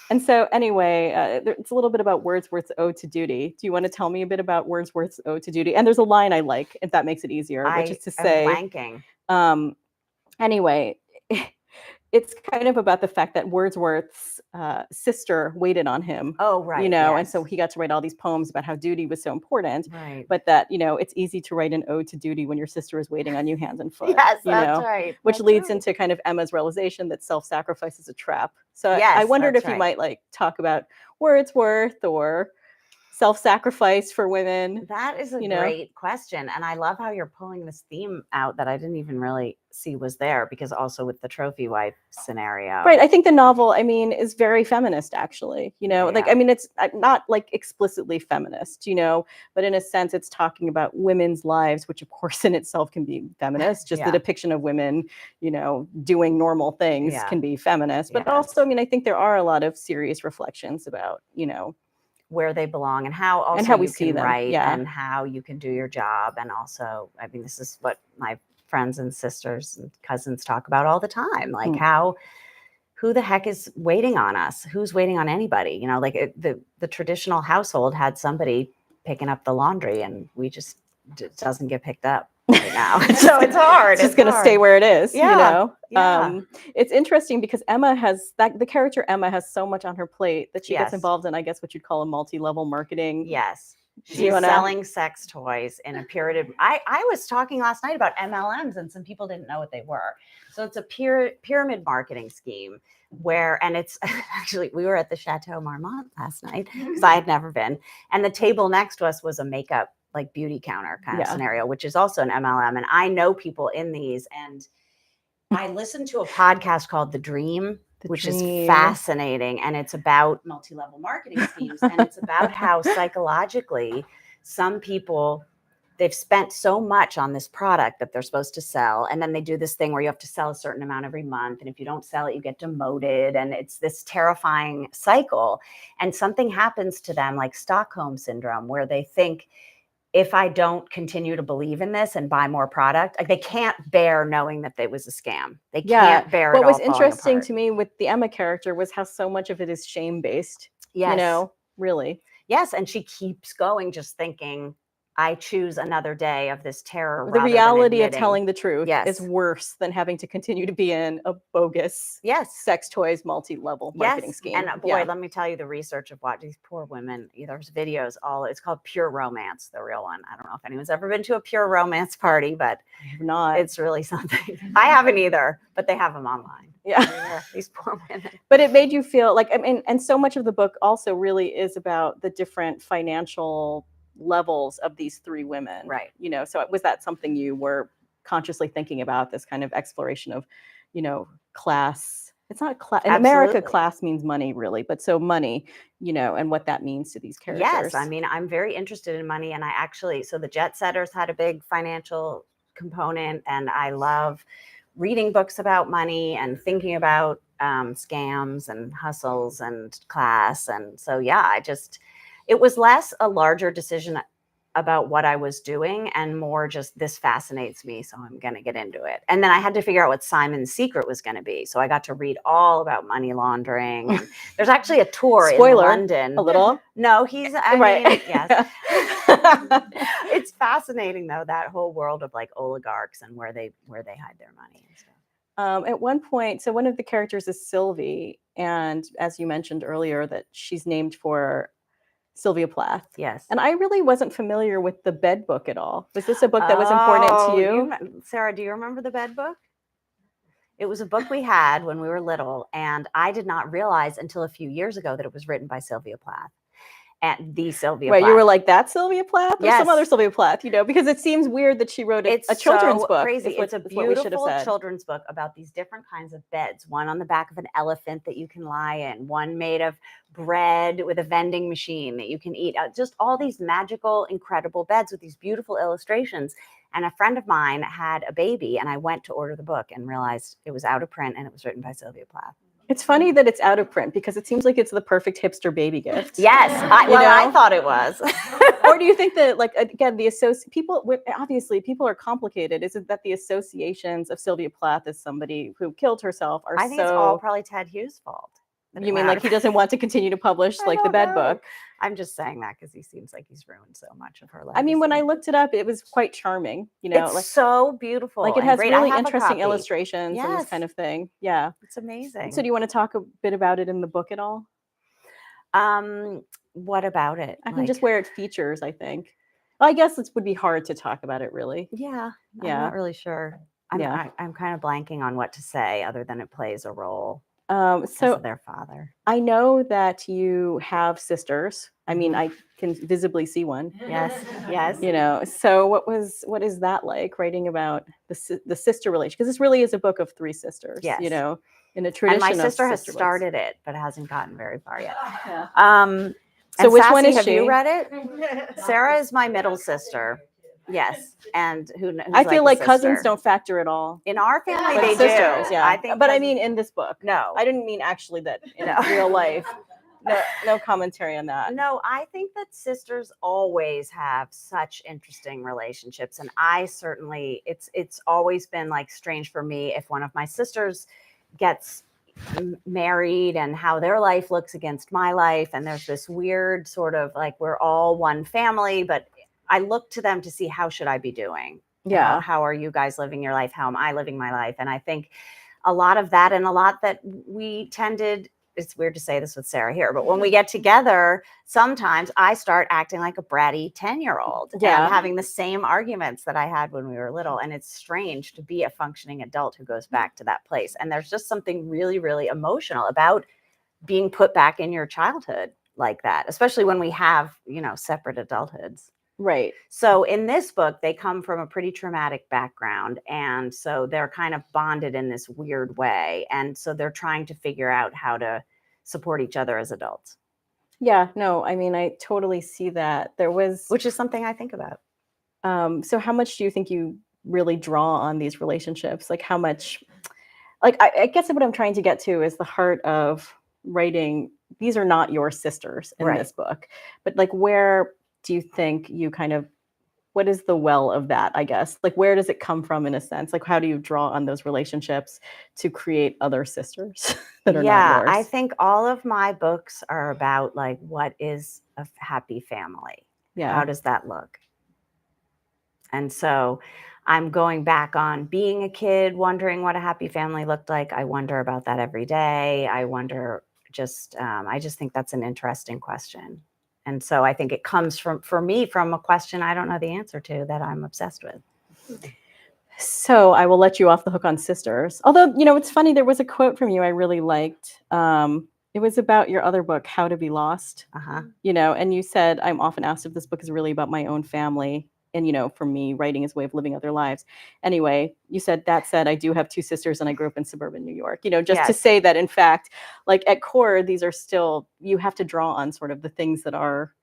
and so anyway, it's a little bit about Wordsworth's Ode to Duty. Do you want to tell me a bit about Wordsworth's Ode to Duty? And there's a line I like, if that makes it easier, which is to say, anyway, it's kind of about the fact that Wordsworth's sister waited on him. Oh, right. You know, and so he got to write all these poems about how duty was so important. Right. But that, you know, it's easy to write an ode to duty when your sister is waiting on you hand and foot. Yes, you that's know, right. Which That's leads right. into kind of Emma's realization that self-sacrifice is a trap. So Yes, I wondered that's if you right. might like talk about Wordsworth or self-sacrifice for women? That is a great question. And I love how you're pulling this theme out that I didn't even really see was there, because also with the trophy wife scenario. Right. I think the novel, I mean, is very feminist, actually, like, I mean, it's not like explicitly feminist, but in a sense, it's talking about women's lives, which of course in itself can be feminist. Just the depiction of women, doing normal things can be feminist. But also, I mean, I think there are a lot of serious reflections about, where they belong and how also and how we you see can them. write and how you can do your job. And also, I mean, this is what my friends and sisters and cousins talk about all the time, like who the heck is waiting on us? Who's waiting on anybody? Like the traditional household had somebody picking up the laundry, and it doesn't get picked up right now. So it's hard. It's just going to stay where it is, Yeah. It's interesting because the character Emma has so much on her plate that she gets involved in, I guess, what you'd call a multi-level marketing. Yes. She's selling sex toys in a period. I was talking last night about MLMs, and some people didn't know what they were. So it's a pyramid marketing scheme and it's actually, we were at the Chateau Marmont last night because I had never been. And the table next to us was a makeup, like beauty counter kind of scenario, which is also an MLM. And I know people in these. And I listened to a podcast called The Dream, which is fascinating. And it's about multi-level marketing schemes. And it's about how psychologically some people, they've spent so much on this product that they're supposed to sell. And then they do this thing where you have to sell a certain amount every month. And if you don't sell it, you get demoted. And it's this terrifying cycle. And something happens to them, like Stockholm syndrome, where they think, if I don't continue to believe in this and buy more product, like they can't bear knowing that it was a scam. They can't bear it. What was interesting to me with the Emma character was how so much of it is shame-based. Yes. Really. Yes. And she keeps going, just thinking, I choose another day of this terror. The reality of telling the truth is worse than having to continue to be in a bogus sex toys multi-level marketing scheme. And boy, let me tell you the research of what these poor women, there's videos, it's called Pure Romance, the real one. I don't know if anyone's ever been to a Pure Romance party, but I have not. It's really something. I haven't either, but they have them online. Yeah. These poor women. But it made you feel like, I mean, and so much of the book also really is about the different financial levels of these three women, right? So was that something you were consciously thinking about, this kind of exploration of class? It's not class in America. Class means money, really, but so money, and what that means to these characters. Yes, I mean, I'm very interested in money, and so the Jet Setters had a big financial component, and I love reading books about money and thinking about scams and hustles and class. And so it was less a larger decision about what I was doing and more just, this fascinates me, so I'm going to get into it. And then I had to figure out what Simon's secret was going to be. So I got to read all about money laundering. And there's actually a tour in London. A little? No, he's right. Yes. It's fascinating though, that whole world of like oligarchs and where they hide their money and stuff. At one point, so one of the characters is Sylvie, and as you mentioned earlier, that she's named for Sylvia Plath. Yes. And I really wasn't familiar with the bed book at all. Was this a book that was important to you? Sarah, do you remember the bed book? It was a book we had when we were little, and I did not realize until a few years ago that it was written by Sylvia Plath. And the Sylvia Plath. You were like, that's Sylvia Plath? Or some other Sylvia Plath, because it seems weird that she wrote a children's book. Crazy. It's a beautiful children's book about these different kinds of beds. One on the back of an elephant that you can lie in. One made of bread with a vending machine that you can eat. Just all these magical, incredible beds with these beautiful illustrations. And a friend of mine had a baby, and I went to order the book and realized it was out of print, and it was written by Sylvia Plath. It's funny that it's out of print because it seems like it's the perfect hipster baby gift. Yes, I thought it was. Or do you think that, like, again, obviously people are complicated. Is it that the associations of Sylvia Plath as somebody who killed herself are I think it's all probably Ted Hughes' fault. You mean like he doesn't want to continue to publish like the bed book? I'm just saying that because he seems like he's ruined so much of her life. I mean, when I looked it up, it was quite charming. It's like so beautiful. Like it has really interesting illustrations and this kind of thing. Yeah, it's amazing. So, do you want to talk a bit about it in the book at all? What about it? I mean, just where it features. I think. Well, I guess it would be hard to talk about it, really. Yeah. I'm not really sure. I'm kind of blanking on what to say other than it plays a role. because So of their father. I know that you have sisters. I mean, I can visibly see one. Yes. You know, so what is that like, writing about the sister relation? Because this really is a book of three sisters. Yes. You know, in a tradition. And my sister of has sister books. started it, but hasn't gotten very far yet. Yeah. So So which Sassy, one is have she? you read it? Sarah is my middle sister. Yes, and who's I feel like a cousins sister. don't factor at all. In our family, But they sisters, do. yeah. I think, but I mean, in this book, no, I didn't mean actually that in No. real life. No commentary on that. No, I think that sisters always have such interesting relationships, and I certainly it's always been like strange for me if one of my sisters gets married and how their life looks against my life, and there's this weird sort of like we're all one family, but I look to them to see how should I be doing. Yeah. How are you guys living your life? How am I living my life? And I think a lot of that, and a lot that we tended, it's weird to say this with Sarah here, but when we get together, sometimes I start acting like a bratty 10-year-old Yeah. and having the same arguments that I had when we were little. And it's strange to be a functioning adult who goes back to that place. And there's just something really, really emotional about being put back in your childhood like that, especially when we have, separate adulthoods. Right. So in this book, they come from a pretty traumatic background. And so they're kind of bonded in this weird way. And so they're trying to figure out how to support each other as adults. Yeah, no, I mean, I totally see that. Which is something I think about. So how much do you think you really draw on these relationships? Like how much, like, I guess what I'm trying to get to is the heart of writing. These are not your sisters in Right. this book, but like, where do you think you kind of, what is the well of that, I guess? Like, where does it come from in a sense? Like, how do you draw on those relationships to create other sisters that are not yours? I think all of my books are about like, what is a happy family? Yeah. How does that look? And so I'm going back on being a kid, wondering what a happy family looked like. I wonder about that every day. I wonder I just think that's an interesting question. And so I think it comes for me, from a question I don't know the answer to that I'm obsessed with. So I will let you off the hook on sisters. Although, it's funny, there was a quote from you I really liked. It was about your other book, How to Be Lost. And you said, I'm often asked if this book is really about my own family. And, for me, writing is a way of living other lives. Anyway, you said, that said, I do have two sisters and I grew up in suburban New York, just to say that, in fact, like at core, these are still, you have to draw on sort of the things that are,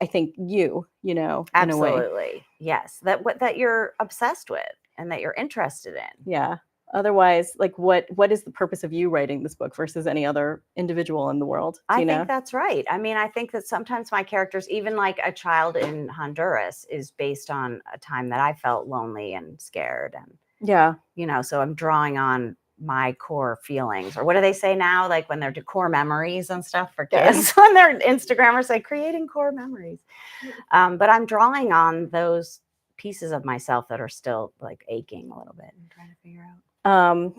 I think, in a way. Absolutely. Yes. That you're obsessed with and that you're interested in. Yeah. Otherwise, like what is the purpose of you writing this book versus any other individual in the world? I think that's right. I mean, I think that sometimes my characters, even like a child in Honduras, is based on a time that I felt lonely and scared. And, so I'm drawing on my core feelings, or what do they say now? Like when they're core memories and stuff for kids, when their Instagrammers say creating core memories. But I'm drawing on those pieces of myself that are still like aching a little bit and trying to figure out.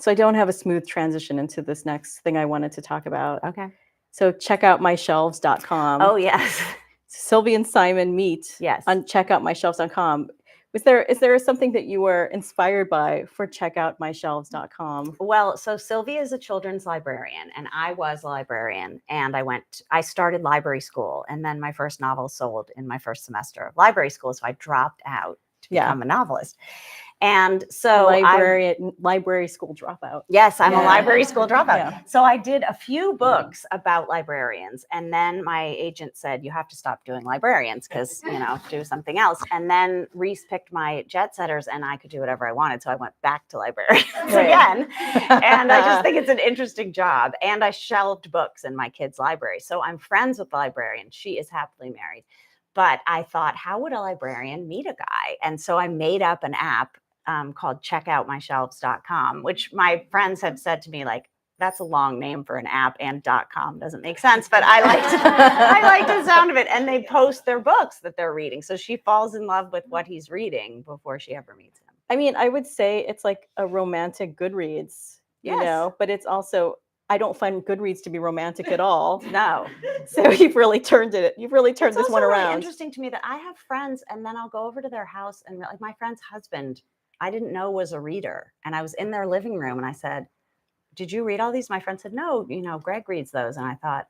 So I don't have a smooth transition into this next thing I wanted to talk about. Okay. So check out myshelves.com. Oh, yes. Sylvie and Simon meet on checkoutmyshelves.com. Is there something that you were inspired by for checkoutmyshelves.com? Well, so Sylvie is a children's librarian, and I was a librarian, and I started library school, and then my first novel sold in my first semester of library school, so I dropped out to become a novelist. And so library school dropout. Yes, I'm a library school dropout. Yeah. So I did a few books about librarians. And then my agent said, you have to stop doing librarians because, do something else. And then Reese picked my jet setters and I could do whatever I wanted. So I went back to librarians again. And I just think it's an interesting job. And I shelved books in my kids' library. So I'm friends with the librarian. She is happily married. But I thought, how would a librarian meet a guy? And so I made up an app called checkoutmyshelves.com, which my friends have said to me, like, that's a long name for an app, and .com doesn't make sense, but I liked the sound of it. And they post their books that they're reading. So she falls in love with what he's reading before she ever meets him. I mean, I would say it's like a romantic Goodreads, but it's also, I don't find Goodreads to be romantic at all. No. So you've really turned this one around. It's really interesting to me that I have friends and then I'll go over to their house and like my friend's husband, I didn't know was a reader. And I was in their living room and I said, did you read all these? My friend said, no, Greg reads those. And I thought,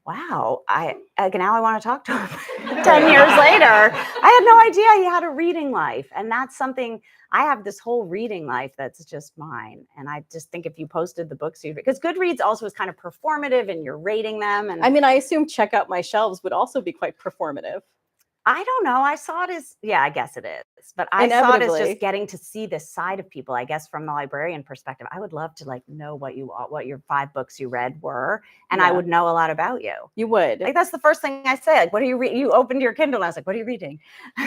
wow, now I want to talk to him 10 years later. I had no idea he had a reading life. And that's something, I have this whole reading life that's just mine. And I just think if you posted the books, because Goodreads also is kind of performative and you're rating them. And I mean, I assume check out my shelves would also be quite performative. I don't know. I saw it as, I guess it is. But I saw it as just getting to see this side of people, I guess, from the librarian perspective. I would love to know what your 5 books you read were. And I would know a lot about you. You would. Like, that's the first thing I say. Like, what are you reading? You opened your Kindle. And I was like, what are you reading?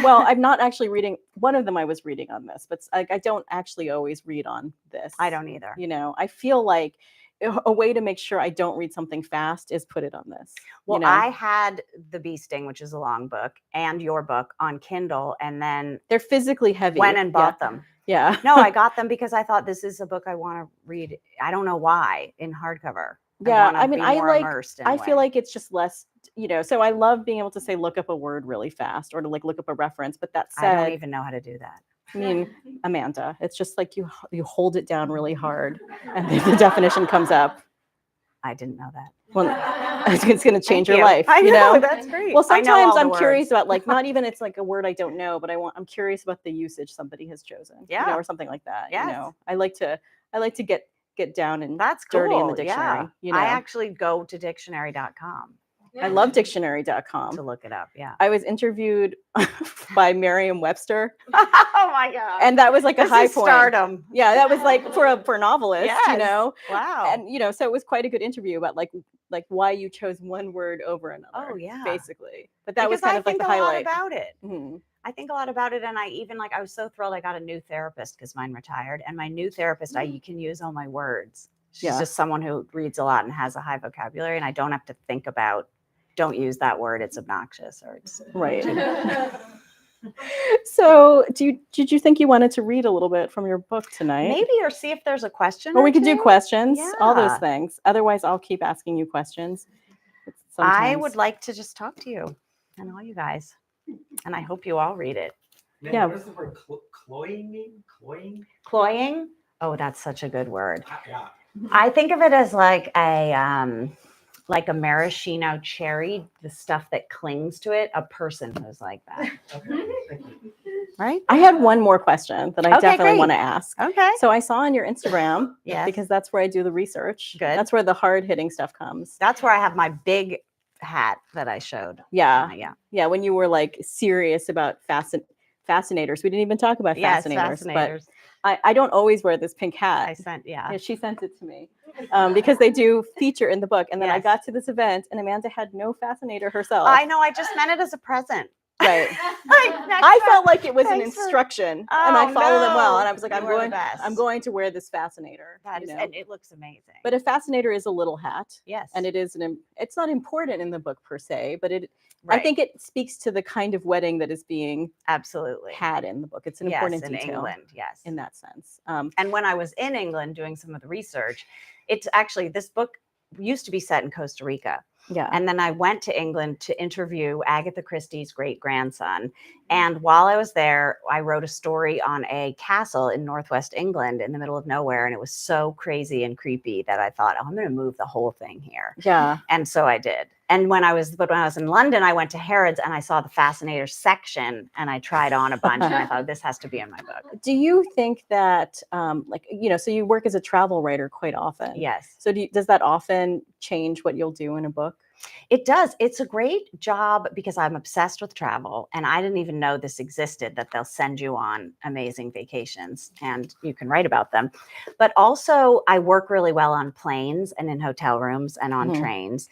Well, I'm not actually reading. One of them I was reading on this, but I don't actually always read on this. I don't either. I feel like a way to make sure I don't read something fast is put it on this. Well, I had The Bee Sting, which is a long book, and your book on Kindle, and then they're physically heavy. Went and bought them. Yeah. No, I got them because I thought this is a book I want to read. I don't know why, in hardcover. Yeah, I mean, I feel like it's just less, so I love being able to say, look up a word really fast or to look up a reference. But that said, I don't even know how to do that. I mean, Amanda, it's just like you hold it down really hard and the definition comes up. I didn't know that. Well, it's going to change your life. I know, that's great. Well, sometimes I'm curious about not even it's like a word I don't know, but I'm curious about the usage somebody has chosen. Yeah. Or something like that. Yes. I like to get down and that's dirty cool. in the dictionary. I actually go to dictionary.com. I love dictionary.com to look it up. Yeah. I was interviewed by Merriam-Webster. Oh my God. And that was like a high point. Stardom. Yeah, that was like for a novelist, yes. Wow. And so it was quite a good interview about like why you chose one word over another. Oh yeah. Basically. But that was kind of like the highlight. I think a lot about it. Mm-hmm. I think a lot about it. And I even I was so thrilled I got a new therapist because mine retired. And my new therapist, you can use all my words. She's just someone who reads a lot and has a high vocabulary. And I don't have to think about, don't use that word, it's obnoxious or it's right. So did you think you wanted to read a little bit from your book tonight? Maybe, or see if there's a question. Or we could do questions, all those things. Otherwise, I'll keep asking you questions. I would like to just talk to you and all you guys. And I hope you all read it. Yeah. What does the word cloying mean? Cloying? Cloying? Oh, that's such a good word. Yeah. I think of it as like a maraschino cherry, the stuff that clings to it. A person who's like that. Okay. Thank you. Right? I had one more question that I definitely want to ask. Okay. So I saw on your Instagram, yes, because that's where I do the research. Good. That's where the hard hitting stuff comes. That's where I have my big hat that I showed. Yeah. Yeah. When you were like serious about fascinators. We didn't even talk about fascinators. Fascinators. But I don't always wear this pink hat. She sent it to me because they do feature in the book. And then I got to this event and Amanda had no fascinator herself. I know. I just meant it as a present. Right. I felt like it was an instruction and I followed them well. And I was like, I'm going to wear this fascinator. And it looks amazing. But a fascinator is a little hat. Yes. And it's not important in the book per se, but I think it speaks to the kind of wedding that is being absolutely had in the book. It's an important in detail. England, yes. In that sense. And when I was in England doing some of the research, it's actually, this book used to be set in Costa Rica. Yeah. And then I went to England to interview Agatha Christie's great-grandson. And while I was there, I wrote a story on a castle in Northwest England in the middle of nowhere. And it was so crazy and creepy that I thought, I'm going to move the whole thing here. Yeah. And so I did. And when I was in London, I went to Harrods and I saw the fascinator section and I tried on a bunch and I thought, this has to be in my book. Do you think that, so you work as a travel writer quite often? Yes. So does that often change what you'll do in a book? It does. It's a great job because I'm obsessed with travel and I didn't even know this existed, that they'll send you on amazing vacations and you can write about them. But also I work really well on planes and in hotel rooms and on trains.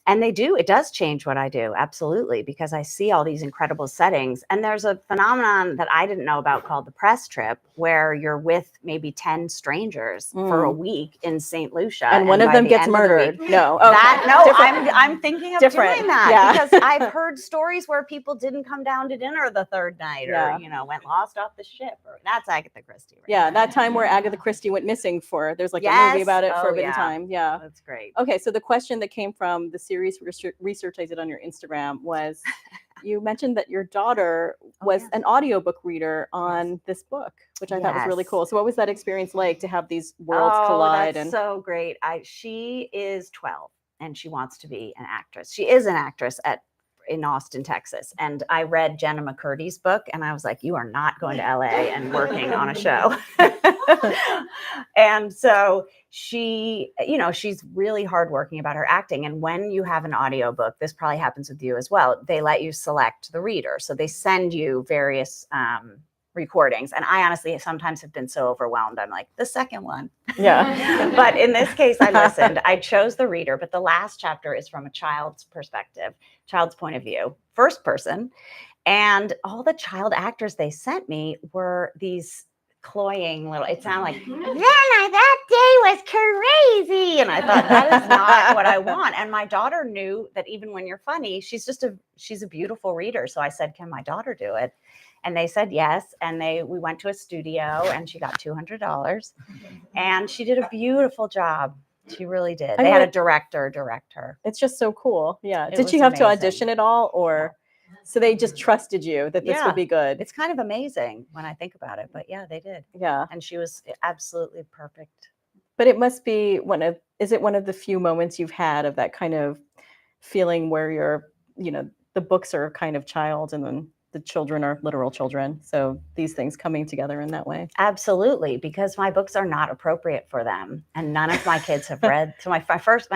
And it does change what I do. Absolutely. Because I see all these incredible settings. And there's a phenomenon that I didn't know about called the press trip, where you're with maybe 10 strangers for a week in St. Lucia. And one of them gets murdered. No. Okay. I'm thinking of doing that because I've heard stories where people didn't come down to dinner the third night or, went lost off the ship. That's Agatha Christie. Right? That time where Agatha Christie went missing there's like a movie about it for a bit of time. Yeah. That's great. Okay. So the question that came from the series research I did on your Instagram was, you mentioned that your daughter was yes. an audiobook reader on this book, which I thought was really Yes. cool. So what was that experience like to have these worlds collide? That's so great. She is 12 and she wants to be an actress. She is an actress in Austin, Texas. And I read Jenna McCurdy's book and I was like, you are not going to LA and working on a show. And so she's really hardworking about her acting. And when you have an audiobook, this probably happens with you as well, they let you select the reader. So they send you various recordings. And I honestly sometimes have been so overwhelmed. I'm like, the second one. Yeah. But in this case, I listened. I chose the reader, but the last chapter is from a child's perspective, child's point of view, first person. And all the child actors they sent me were these cloying little, it sounded like, that day was crazy. And I thought, that is not what I want. And my daughter knew that even when you're funny, she's a beautiful reader. So I said, can my daughter do it? And they said yes. And we went to a studio and she got $200 and she did a beautiful job. She really did. They had a director direct her. It's just so cool. Yeah. It Did she was have to amazing. audition at all, or so they just trusted you that this would be good? It's kind of amazing when I think about it, but yeah, they did. Yeah. And she was absolutely perfect. But it must be is it one of the few moments you've had of that kind of feeling where you're, the books are kind of child and then the children are literal children. So these things coming together in that way. Absolutely, because my books are not appropriate for them. And none of my kids have read. So my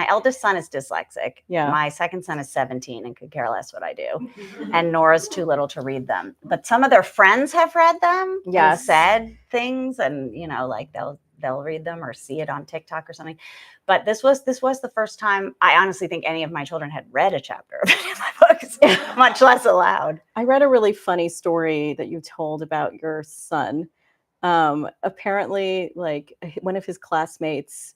eldest son is dyslexic. Yeah. My second son is 17 and could care less what I do. And Nora's too little to read them. But some of their friends have read them and said things and, like they'll read them or see it on TikTok or something. But this was the first time I honestly think any of my children had read a chapter of any of my books, much less aloud. I read a really funny story that you told about your son. Apparently, like one of his classmates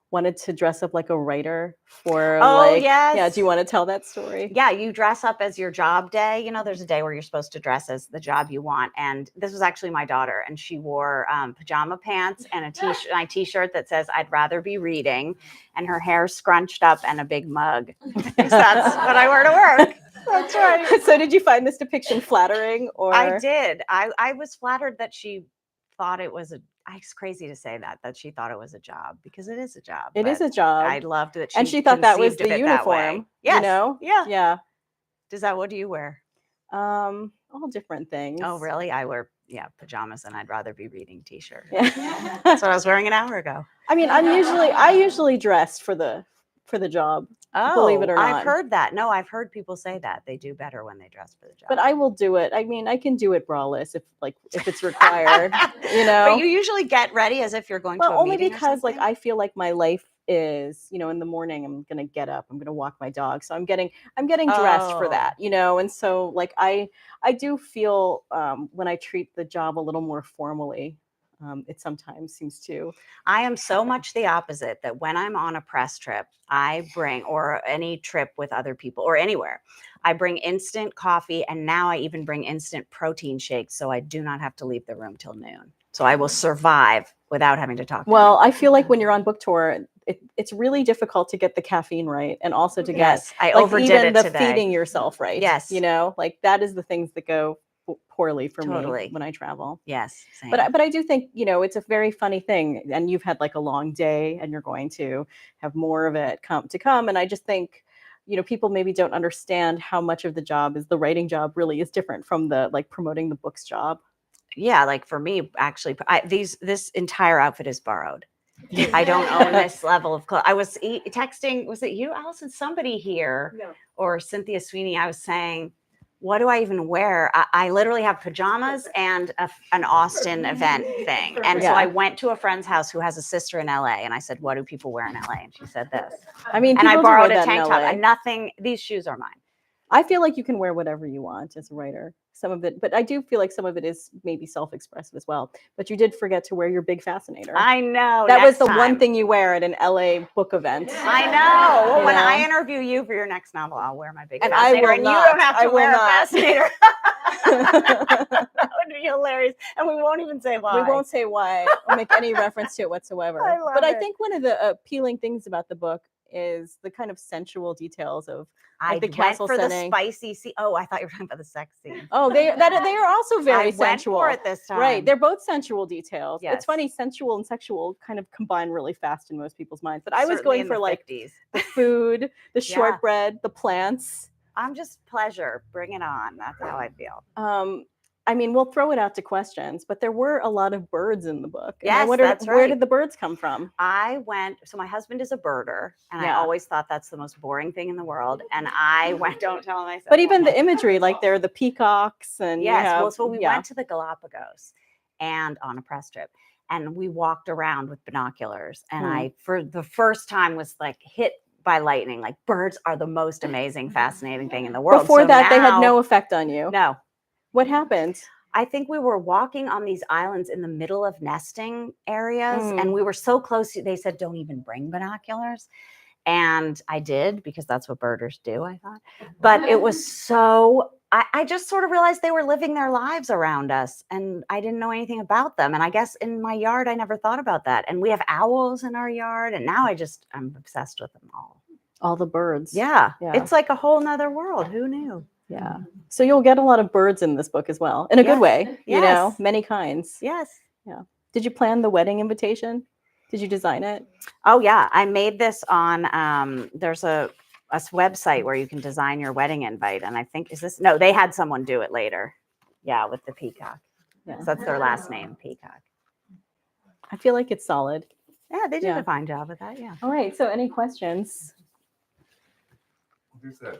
wanted to dress up like a writer for yes. Yeah, do you want to tell that story? Yeah, you dress up as your job day. There's a day where you're supposed to dress as the job you want. And this was actually my daughter. And she wore pajama pants and my t-shirt that says, I'd rather be reading. And her hair scrunched up and a big mug. That's what I wear to work. That's right. So did you find this depiction flattering? Or I did. I was flattered that she thought it was it's crazy to say that she thought it was a job, because it is a job. It is a job. I loved that. And she thought that was conceived the of it that way. uniform. Yes. Yeah. What do you wear? All different things. Oh, really? I wear pajamas and I'd rather be reading t-shirt. Yeah. That's what I was wearing an hour ago. I mean, I usually dress for the job. Oh, believe it or not. I've heard that. No, I've heard people say that they do better when they dress for the job. But I will do it. I mean, I can do it braless if it's required, But you usually get ready as if you're going to a meeting. Only because I feel like my life is, in the morning I'm going to get up, I'm going to walk my dog. So I'm getting dressed for that, and so I do feel when I treat the job a little more formally, it sometimes seems to. I am so much the opposite that when I'm on a press trip, I bring, or any trip with other people or anywhere, I bring instant coffee. And now I even bring instant protein shakes. So I do not have to leave the room till noon. So I will survive without having to talk. Well, I feel like when you're on book tour, it's really difficult to get the caffeine right. And also to get, I overdid even it the today. Feeding yourself right. Yes. That is the things that go poorly for Totally. me when I travel. Yes. Same. But I do think, it's a very funny thing, and you've had a long day and you're going to have more of it come. And I just think, people maybe don't understand how much of the job is the writing job really is different from the promoting the books job. Yeah. For me, actually, this entire outfit is borrowed. I don't own this level of clothes. I was texting, was it you, Allison? Somebody here, or Cynthia Sweeney. I was saying, what do I even wear? I literally have pajamas and an Austin event thing. And so I went to a friend's house who has a sister in LA. And I said, what do people wear in LA? And she said this. I mean, and I people do borrowed wear a that in tank top. LA. And nothing, these shoes are mine. I feel like you can wear whatever you want as a writer. Some of it, but I do feel like some of it is maybe self-expressive as well. But you did forget to wear your big fascinator. I know. That was the time. one thing you wear at an LA book event. I know. Well, when I interview you for your next novel, I'll wear my big fascinator. I will and not. You don't have to wear a fascinator. That would be hilarious. And we won't even say why. We won't say why or make any reference to it whatsoever. I love but it. I think one of the appealing things about the book is the kind of sensual details of I the went castle for setting. the spicy scene. Oh, I thought you were talking about the sex scene. Oh, they are also very I sensual. went for it this time. Right, they're both sensual details. Yes. It's funny, sensual and sexual kind of combine really fast in most people's minds. But I was Certainly going in for the like 50s. the food, the shortbread, the plants. I'm just pleasure. Bring it on. That's how I feel. I mean, we'll throw it out to questions, but there were a lot of birds in the book. And I Yes, wondered, that's where right. did the birds come from? So my husband is a birder, and I Yeah. always thought that's the most boring thing in the world. And I went, don't tell myself. But even the imagery, like there are the peacocks and yes, you have, well, so we went to the Galapagos and on a press trip, and we walked around with binoculars, and I, for the first time, was like hit by lightning. Like, birds are the most amazing, fascinating thing in the world. Before So that, they had now- no effect on you. No. What happened? I think we were walking on these islands in the middle of nesting areas, and we were so close. They said, don't even bring binoculars. And I did, because that's what birders do, I thought. But it was so, I just sort of realized they were living their lives around us, and I didn't know anything about them. And I guess in my yard, I never thought about that. And we have owls in our yard, and now I'm obsessed with them all. All the birds. Yeah. Yeah. It's like a whole nother world. Who knew? Yeah. So you'll get a lot of birds in this book as well, in a good way, you know, Yes. many kinds. Yes. Yeah. Did you plan the wedding invitation? Did you design it? Oh yeah, I made this on. There's a website where you can design your wedding invite, and I think no, they had someone do it later. Yeah, with the peacock. Yeah. So that's their last name, Peacock. I feel like it's solid. Yeah, they did Yeah. a fine job with that. Yeah. All right. So any questions? There's a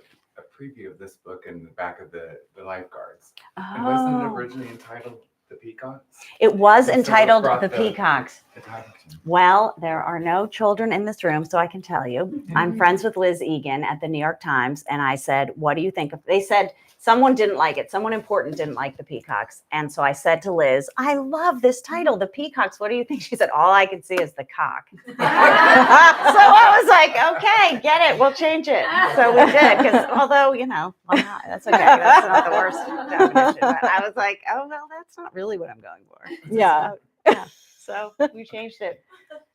preview of this book in the back of the lifeguards. And wasn't it Oh. originally entitled The Peacocks? It was So what entitled brought The Peacocks. The title to me? Well, there are no children in this room, so I can tell you. I'm friends with Liz Egan at the New York Times, and I said, what do you think of? They said someone didn't like it. Someone important didn't like The Peacocks. And so I said to Liz, I love this title, The Peacocks. What do you think? She said, all I can see is the cock. So I was like, okay, get it. We'll change it. So we did, because although, you know, why not? That's okay. That's not the worst definition. But I was like, oh, well, that's not really what I'm going for. Yeah. Yeah. So we changed it.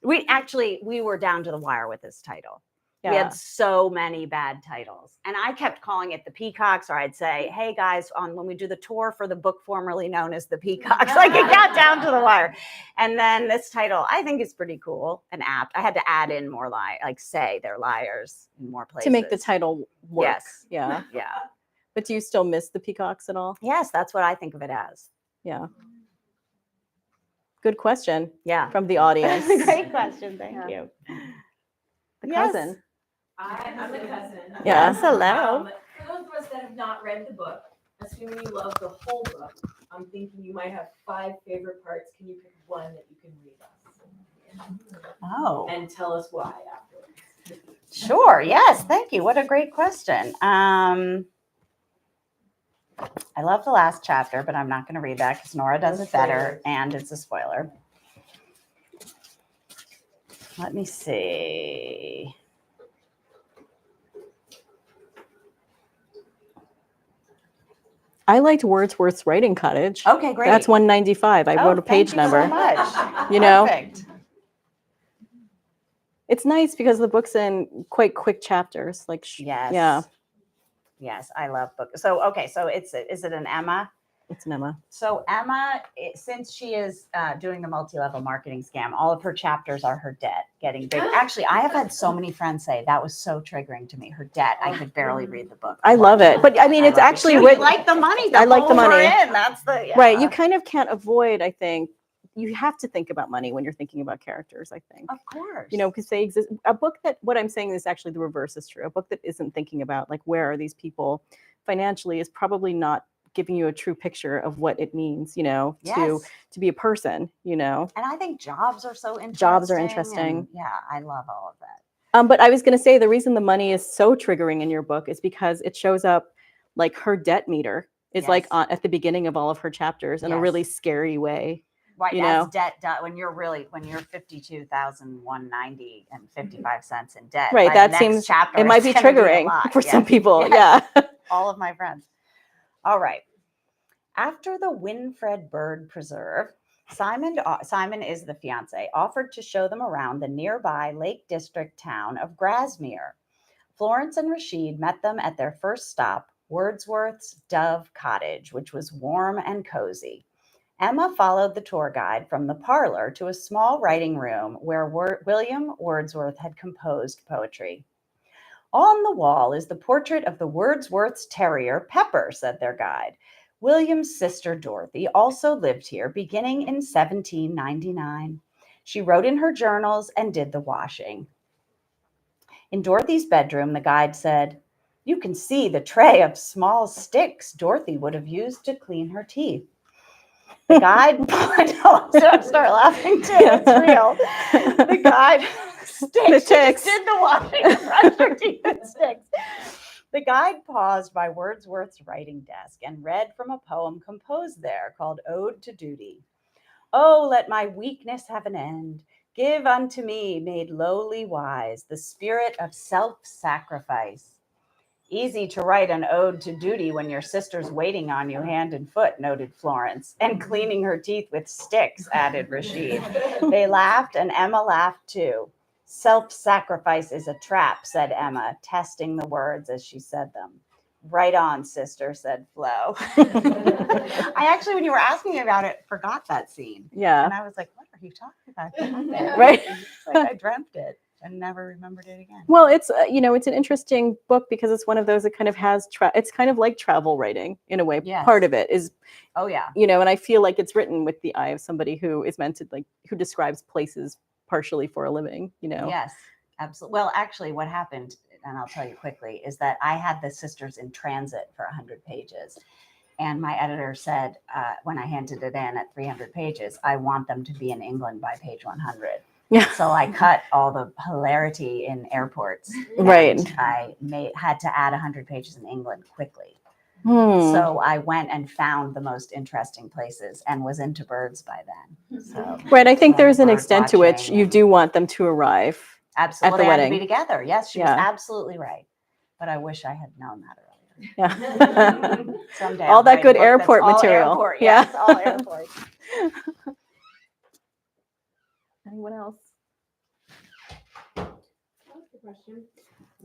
We were down to the wire with this title. Yeah. We had so many bad titles, and I kept calling it The Peacocks, or I'd say, hey guys, when we do the tour for the book formerly known as The Peacocks, like it got down to the wire. And then this title, I think is pretty cool and apt. I had to add in more say they're liars in more places. To make the title work. Yes. Yeah. Yeah. But do you still miss the peacocks at all? Yes, that's what I think of it as. Yeah. Good question Yeah. from the audience. Great question. Thank you. The Yes. cousin. I'm the cousin. Yeah. Yes, hello. For those of us that have not read the book, assuming you love the whole book, I'm thinking you might have 5 favorite parts. Can you pick one that you can read us? Oh. And tell us why afterwards. Sure. Yes. Thank you. What a great question. I love the last chapter, but I'm not going to read that because Nora does it better, and it's a spoiler. Let me see. I liked Wordsworth's Writing Cottage. Okay, great. That's 195. I wrote a page thank number. you so much. You know? Perfect. It's nice because the book's in quite quick chapters. Like, Yes. yeah, Yes, I love books. So, okay, so is it an Emma? it's an Emma. So Emma, since she is doing the multi-level marketing scam, all of her chapters are her debt getting big. Actually, I have had so many friends say that was so triggering to me. Her debt, I could barely read the book. I love it. But I mean, it's actually you written. like the money. I like the pull her money. in. That's the Right. You kind of can't avoid, I think, you have to think about money when you're thinking about characters, I think. Of course. You know, because they exist. A book that, what I'm saying is actually the reverse is true. A book that isn't thinking about, like, where are these people financially is probably not giving you a true picture of what it means, you know, Yes. to be a person, you know. And I think jobs are so interesting. Jobs are interesting. and yeah, I love all of that. But I was going to say the reason the money is so triggering in your book is because it shows up, like, her debt meter is like Yes. at the beginning of all of her chapters in a Yes. really scary way. Right, You that's know? debt when you're 52,190 and 55 cents in debt. Right, by that the next seems chapter, it might be it's gonna a triggering lot. for some Yeah. people. Yes. Yeah. All of my friends. All right. After the Winfred Bird Preserve, Simon is the fiance, offered to show them around the nearby Lake District town of Grasmere. Florence and Rashid met them at their first stop, Wordsworth's Dove Cottage, which was warm and cozy. Emma followed the tour guide from the parlor to a small writing room where William Wordsworth had composed poetry. On the wall is the portrait of the Wordsworth's terrier, Pepper, said their guide. William's sister, Dorothy, also lived here beginning in 1799. She wrote in her journals and did the washing. In Dorothy's bedroom, the guide said, "You can see the tray of small sticks Dorothy would have used to clean her teeth." The guide, don't start laughing too, it's real. The guide, sticks did the washing and brushed her teeth with sticks. The guide paused by Wordsworth's writing desk and read from a poem composed there called Ode to Duty. "Oh, let my weakness have an end. Give unto me, made lowly wise, the spirit of self-sacrifice." Easy to write an ode to duty when your sister's waiting on you hand and foot, noted Florence. And cleaning her teeth with sticks, added Rashid. They laughed, and Emma laughed too. "Self-sacrifice is a trap," said Emma, testing the words as she said them. "Right on, sister," said Flo. I actually, when you were asking me about it, forgot that scene. Yeah. And I was like, what are you talking about? Right. It's like I dreamt it and never remembered it again. Well, it's it's an interesting book because it's one of those that kind of has it's kind of like travel writing in a way. Yes. Part of it is, oh yeah, and I feel like it's written with the eye of somebody who is meant to who describes places partially for a living. Yes, absolutely. Well, actually, what happened, and I'll tell you quickly, is that I had the sisters in transit for 100 pages. And my editor said, when I handed it in at 300 pages, I want them to be in England by page 100. Yeah. So I cut all the hilarity in airports. Right. I had to add 100 pages in England quickly. Hmm. So I went and found the most interesting places and was into birds by then. So, Right. I think there's an bird extent to which watching you and- do want them to arrive. Absolutely. At the They had to wedding. be together. Yes, she was Yeah. absolutely right. But I wish I had known that earlier. Yeah. Someday All I'll that write a good book that's airport all material. Airport. Yeah. Yes, all airport. Anyone else? That's a question.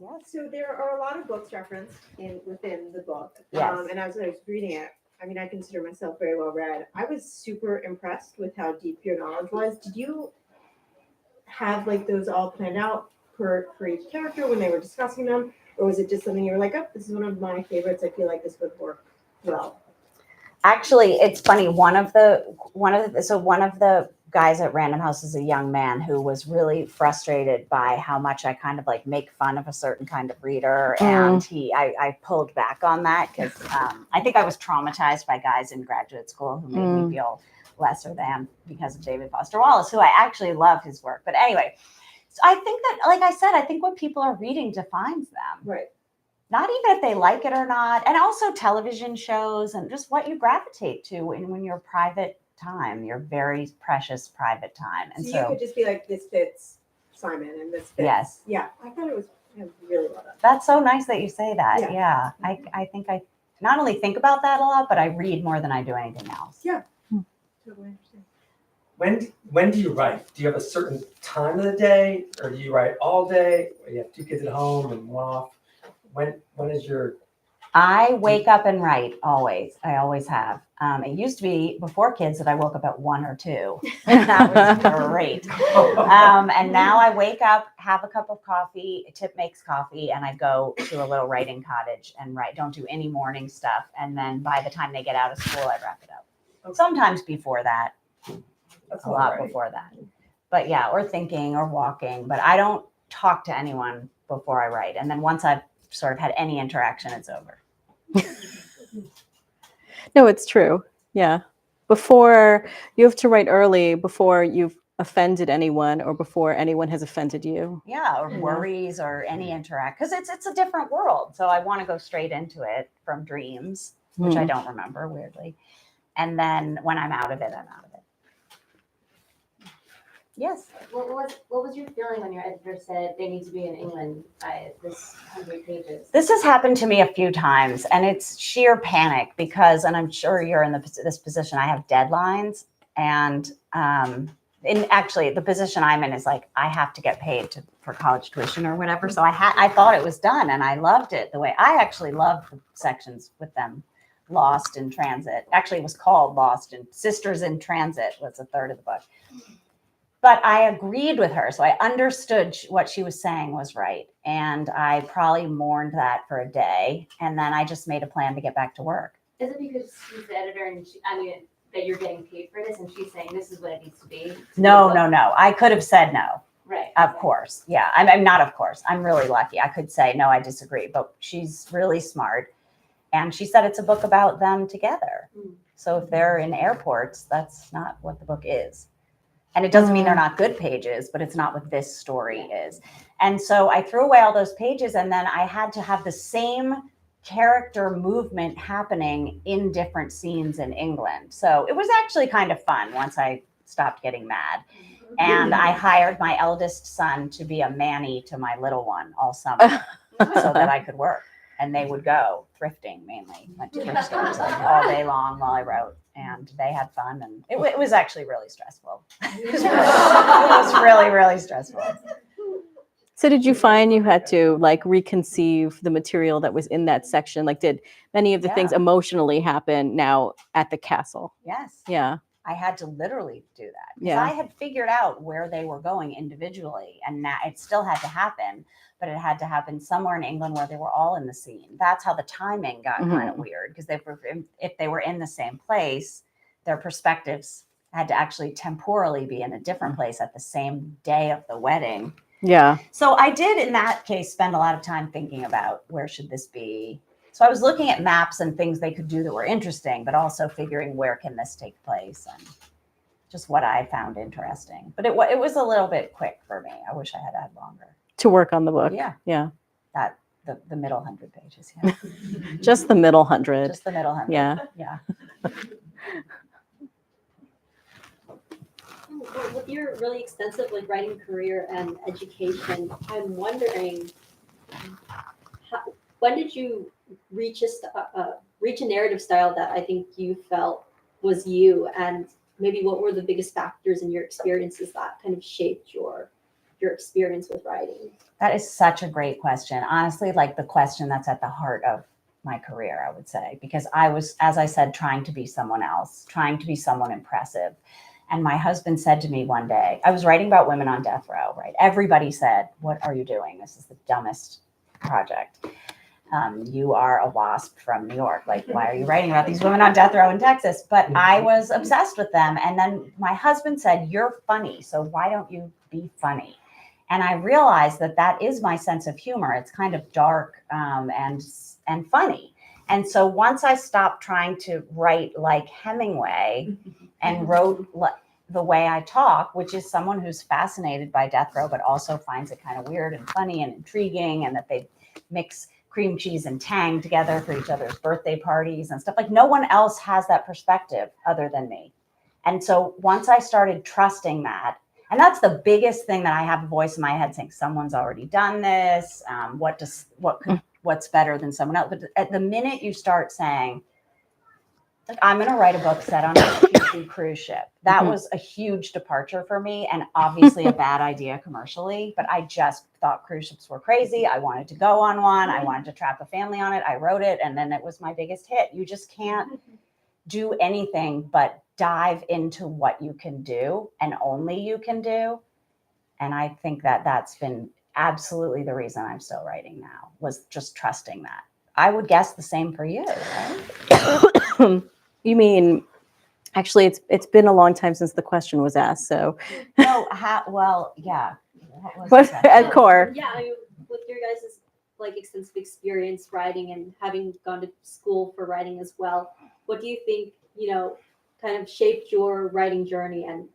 Yes. So there are a lot of books referenced within the book. Yes. And as I was reading it, I mean, I consider myself very well read. I was super impressed with how deep your knowledge was. Did you have those all planned out for each character when they were discussing them? Or was it just something you were like, oh, this is one of my favorites. I feel like this would work well. Actually, it's funny. One of the guys at Random House is a young man who was really frustrated by how much I kind of make fun of a certain kind of reader, and I pulled back on that because I think I was traumatized by guys in graduate school who made me feel lesser than because of David Foster Wallace, who I actually love his work. But anyway, so I think that, like I said, I think what people are reading defines them. Right. Not even if they like it or not. And also television shows and just what you gravitate to when your private time, your very precious private time. And So you could just be like, this fits Simon and this fits. Yes. Yeah. I thought it was really well done. That's so nice that you say that. Yeah. Yeah. I think I not only think about that a lot, but I read more than I do anything else. Yeah. Totally understand. When do you write? Do you have a certain time of the day, or do you write all day? Or you have two kids at home and one off? When is your? I wake up and write always. I always have. It used to be before kids that I woke up at 1 or 2. That was great. And now I wake up, have a cup of coffee. Tip makes coffee, and I go to a little writing cottage and write. Don't do any morning stuff. And then by the time they get out of school, I wrap it up. Okay. Sometimes before that, That's a lot right. before that. But yeah, or thinking or walking. But I don't talk to anyone before I write. And then once I've sort of had any interaction, it's over. No, it's true. Yeah. Before you have to write early before you've offended anyone or before anyone has offended you. Yeah, or Yeah. worries or any interact, because it's a different world. So I want to go straight into it from dreams, which I don't remember, weirdly. And then when I'm out of it, I'm out of it. Yes. What was your feeling when your editor said they need to be in England by this 100 pages? This has happened to me a few times, and it's sheer panic because, and I'm sure you're in this position, I have deadlines, And actually, the position I'm in is like I have to get paid for college tuition or whatever. So I thought it was done, and I loved it. The way I actually loved the sections with them. Lost in Transit. Actually, it was called Lost in Sisters in Transit was a third of the book. But I agreed with her. So I understood what she was saying was right. And I probably mourned that for a day. And then I just made a plan to get back to work. Is it because she's the editor and that you're getting paid for this and she's saying this is what it needs to be? No. I could have said no. Right. Of course. Yeah. I'm not, of course. I'm really lucky. I could say, no, I disagree. But she's really smart. And she said it's a book about them together. So if they're in airports, that's not what the book is. And it doesn't mean they're not good pages, but it's not what this story is. And so I threw away all those pages, and then I had to have the same character movement happening in different scenes in England. So it was actually kind of fun once I stopped getting mad. And I hired my eldest son to be a manny to my little one all summer so that I could work. And they would go thrifting mainly, went to thrift stores like all day long while I wrote, and they had fun. And it was actually really stressful. It was really, really stressful. So did you find you had to like reconceive the material that was in that section? Like did many of the things emotionally happen now at the castle? Yes. Yeah. I had to literally do that. Because Yeah. I had figured out where they were going individually, and now it still had to happen, but it had to happen somewhere in England where they were all in the scene. That's how the timing got kind of weird, because if they were in the same place, their perspectives had to actually temporally be in a different place at the same day of the wedding. Yeah. So I did, in that case, spend a lot of time thinking about where should this be. So I was looking at maps and things they could do that were interesting, but also figuring where can this take place and just what I found interesting. But it was a little bit quick for me. I wish I had had longer to work on the book. Yeah. Yeah. That the middle 100 pages. Yeah. Just the middle 100. Just the middle 100. Yeah. Yeah. Well, with your really extensive writing career and education, I'm wondering when did you reach a narrative style that I think you felt was you, and maybe what were the biggest factors in your experiences that kind of shaped your experience with writing? That is such a great question. Honestly, like the question that's at the heart of my career, I would say, because I was, as I said, trying to be someone else, trying to be someone impressive. And my husband said to me one day, I was writing about women on death row, right? Everybody said, what are you doing? This is the dumbest project. You are a WASP from New York. Like, why are you writing about these women on death row in Texas? But I was obsessed with them. And then my husband said, you're funny, so why don't you be funny? And I realized that is my sense of humor. It's kind of dark and funny. And so once I stopped trying to write like Hemingway and wrote the way I talk, which is someone who's fascinated by death row, but also finds it kind of weird and funny and intriguing, and that they mix cream cheese and tang together for each other's birthday parties and stuff. Like, no one else has that perspective other than me. And so once I started trusting that, and that's the biggest thing, that I have a voice in my head saying, someone's already done this. What's better than someone else? But at the minute you start saying, I'm going to write a book set on a cutesy cruise ship, that was a huge departure for me, and obviously a bad idea commercially. But I just thought cruise ships were crazy. I wanted to go on one. I wanted to trap a family on it. I wrote it, and then it was my biggest hit. You just can't do anything but dive into what you can do and only you can do. And I think that's been absolutely the reason I'm still writing now, was just trusting that. I would guess the same for you, right? You mean, actually, it's been a long time since the question was asked. So, no, well, yeah. But at core, Yeah, with your guys' extensive experience writing and having gone to school for writing as well, what do you think kind of shaped your writing journey, and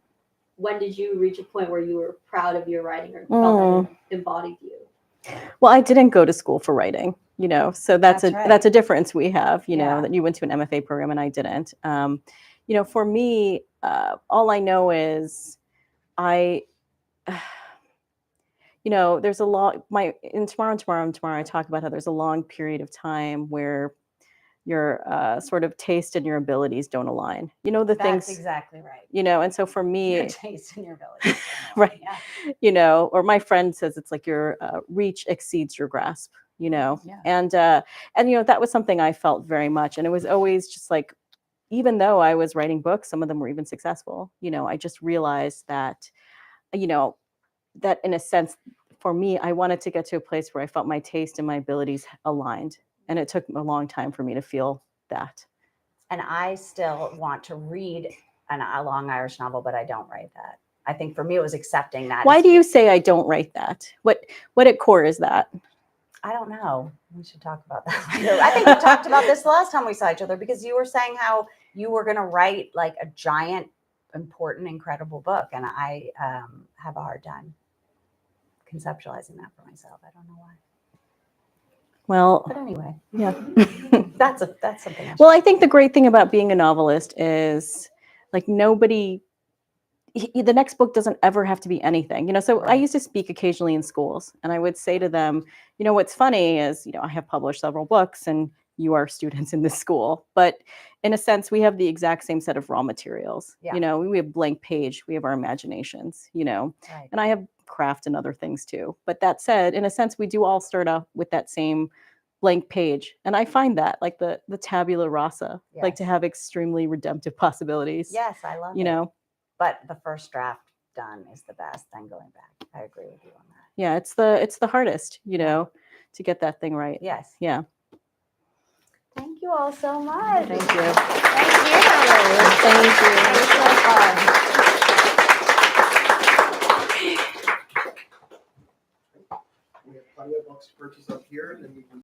when did you reach a point where you were proud of your writing or felt that it embodied you? Well, I didn't go to school for writing, so that's right. a difference we have, Yeah. that you went to an MFA program and I didn't. For me, all I know is there's a long, tomorrow, I talk about how there's a long period of time where your sort of taste and your abilities don't align. You know, the That's things, exactly right. you know, and so for me, Your taste and your abilities. right, Yeah. you know, or my friend says it's like your reach exceeds your grasp, you know, Yeah. and you know, that was something I felt very much, and it was always just like, even though I was writing books, some of them were even successful, you know, I just realized that, you know, that in a sense, for me, I wanted to get to a place where I felt my taste and my abilities aligned. And it took a long time for me to feel that. And I still want to read a long Irish novel, but I don't write that. I think for me, it was accepting that. Why do you say I don't write that? What at core is that? I don't know. We should talk about that later. I think we talked about this the last time we saw each other, because you were saying how you were going to write like a giant, important, incredible book. And I have a hard time conceptualizing that for myself. I don't know why. Well, But anyway, yeah. that's something else. Well, I think the great thing about being a novelist is like nobody, the next book doesn't ever have to be anything, you know. So I Right. used to speak occasionally in schools, and I would say to them, you know, what's funny is, you know, I have published several books and you are students in this school, but in a sense, we have the exact same set of raw materials. Yeah. You know, we have blank page, we have our imaginations, you know, Right. and I have craft and other things too. But that said, in a sense, we do all start off with that same blank page. And I find that like the tabula rasa, like to Yes. have extremely redemptive possibilities, Yes, I love you it. know. But the first draft done is the best. Then going back, I agree with you on that. Yeah, it's the hardest, you know, to get that thing right. Yes. Yeah. Thank you all so much. Thank you. Thank you. Thank you. It was so fun. We have plenty of books to purchase up here, and then we can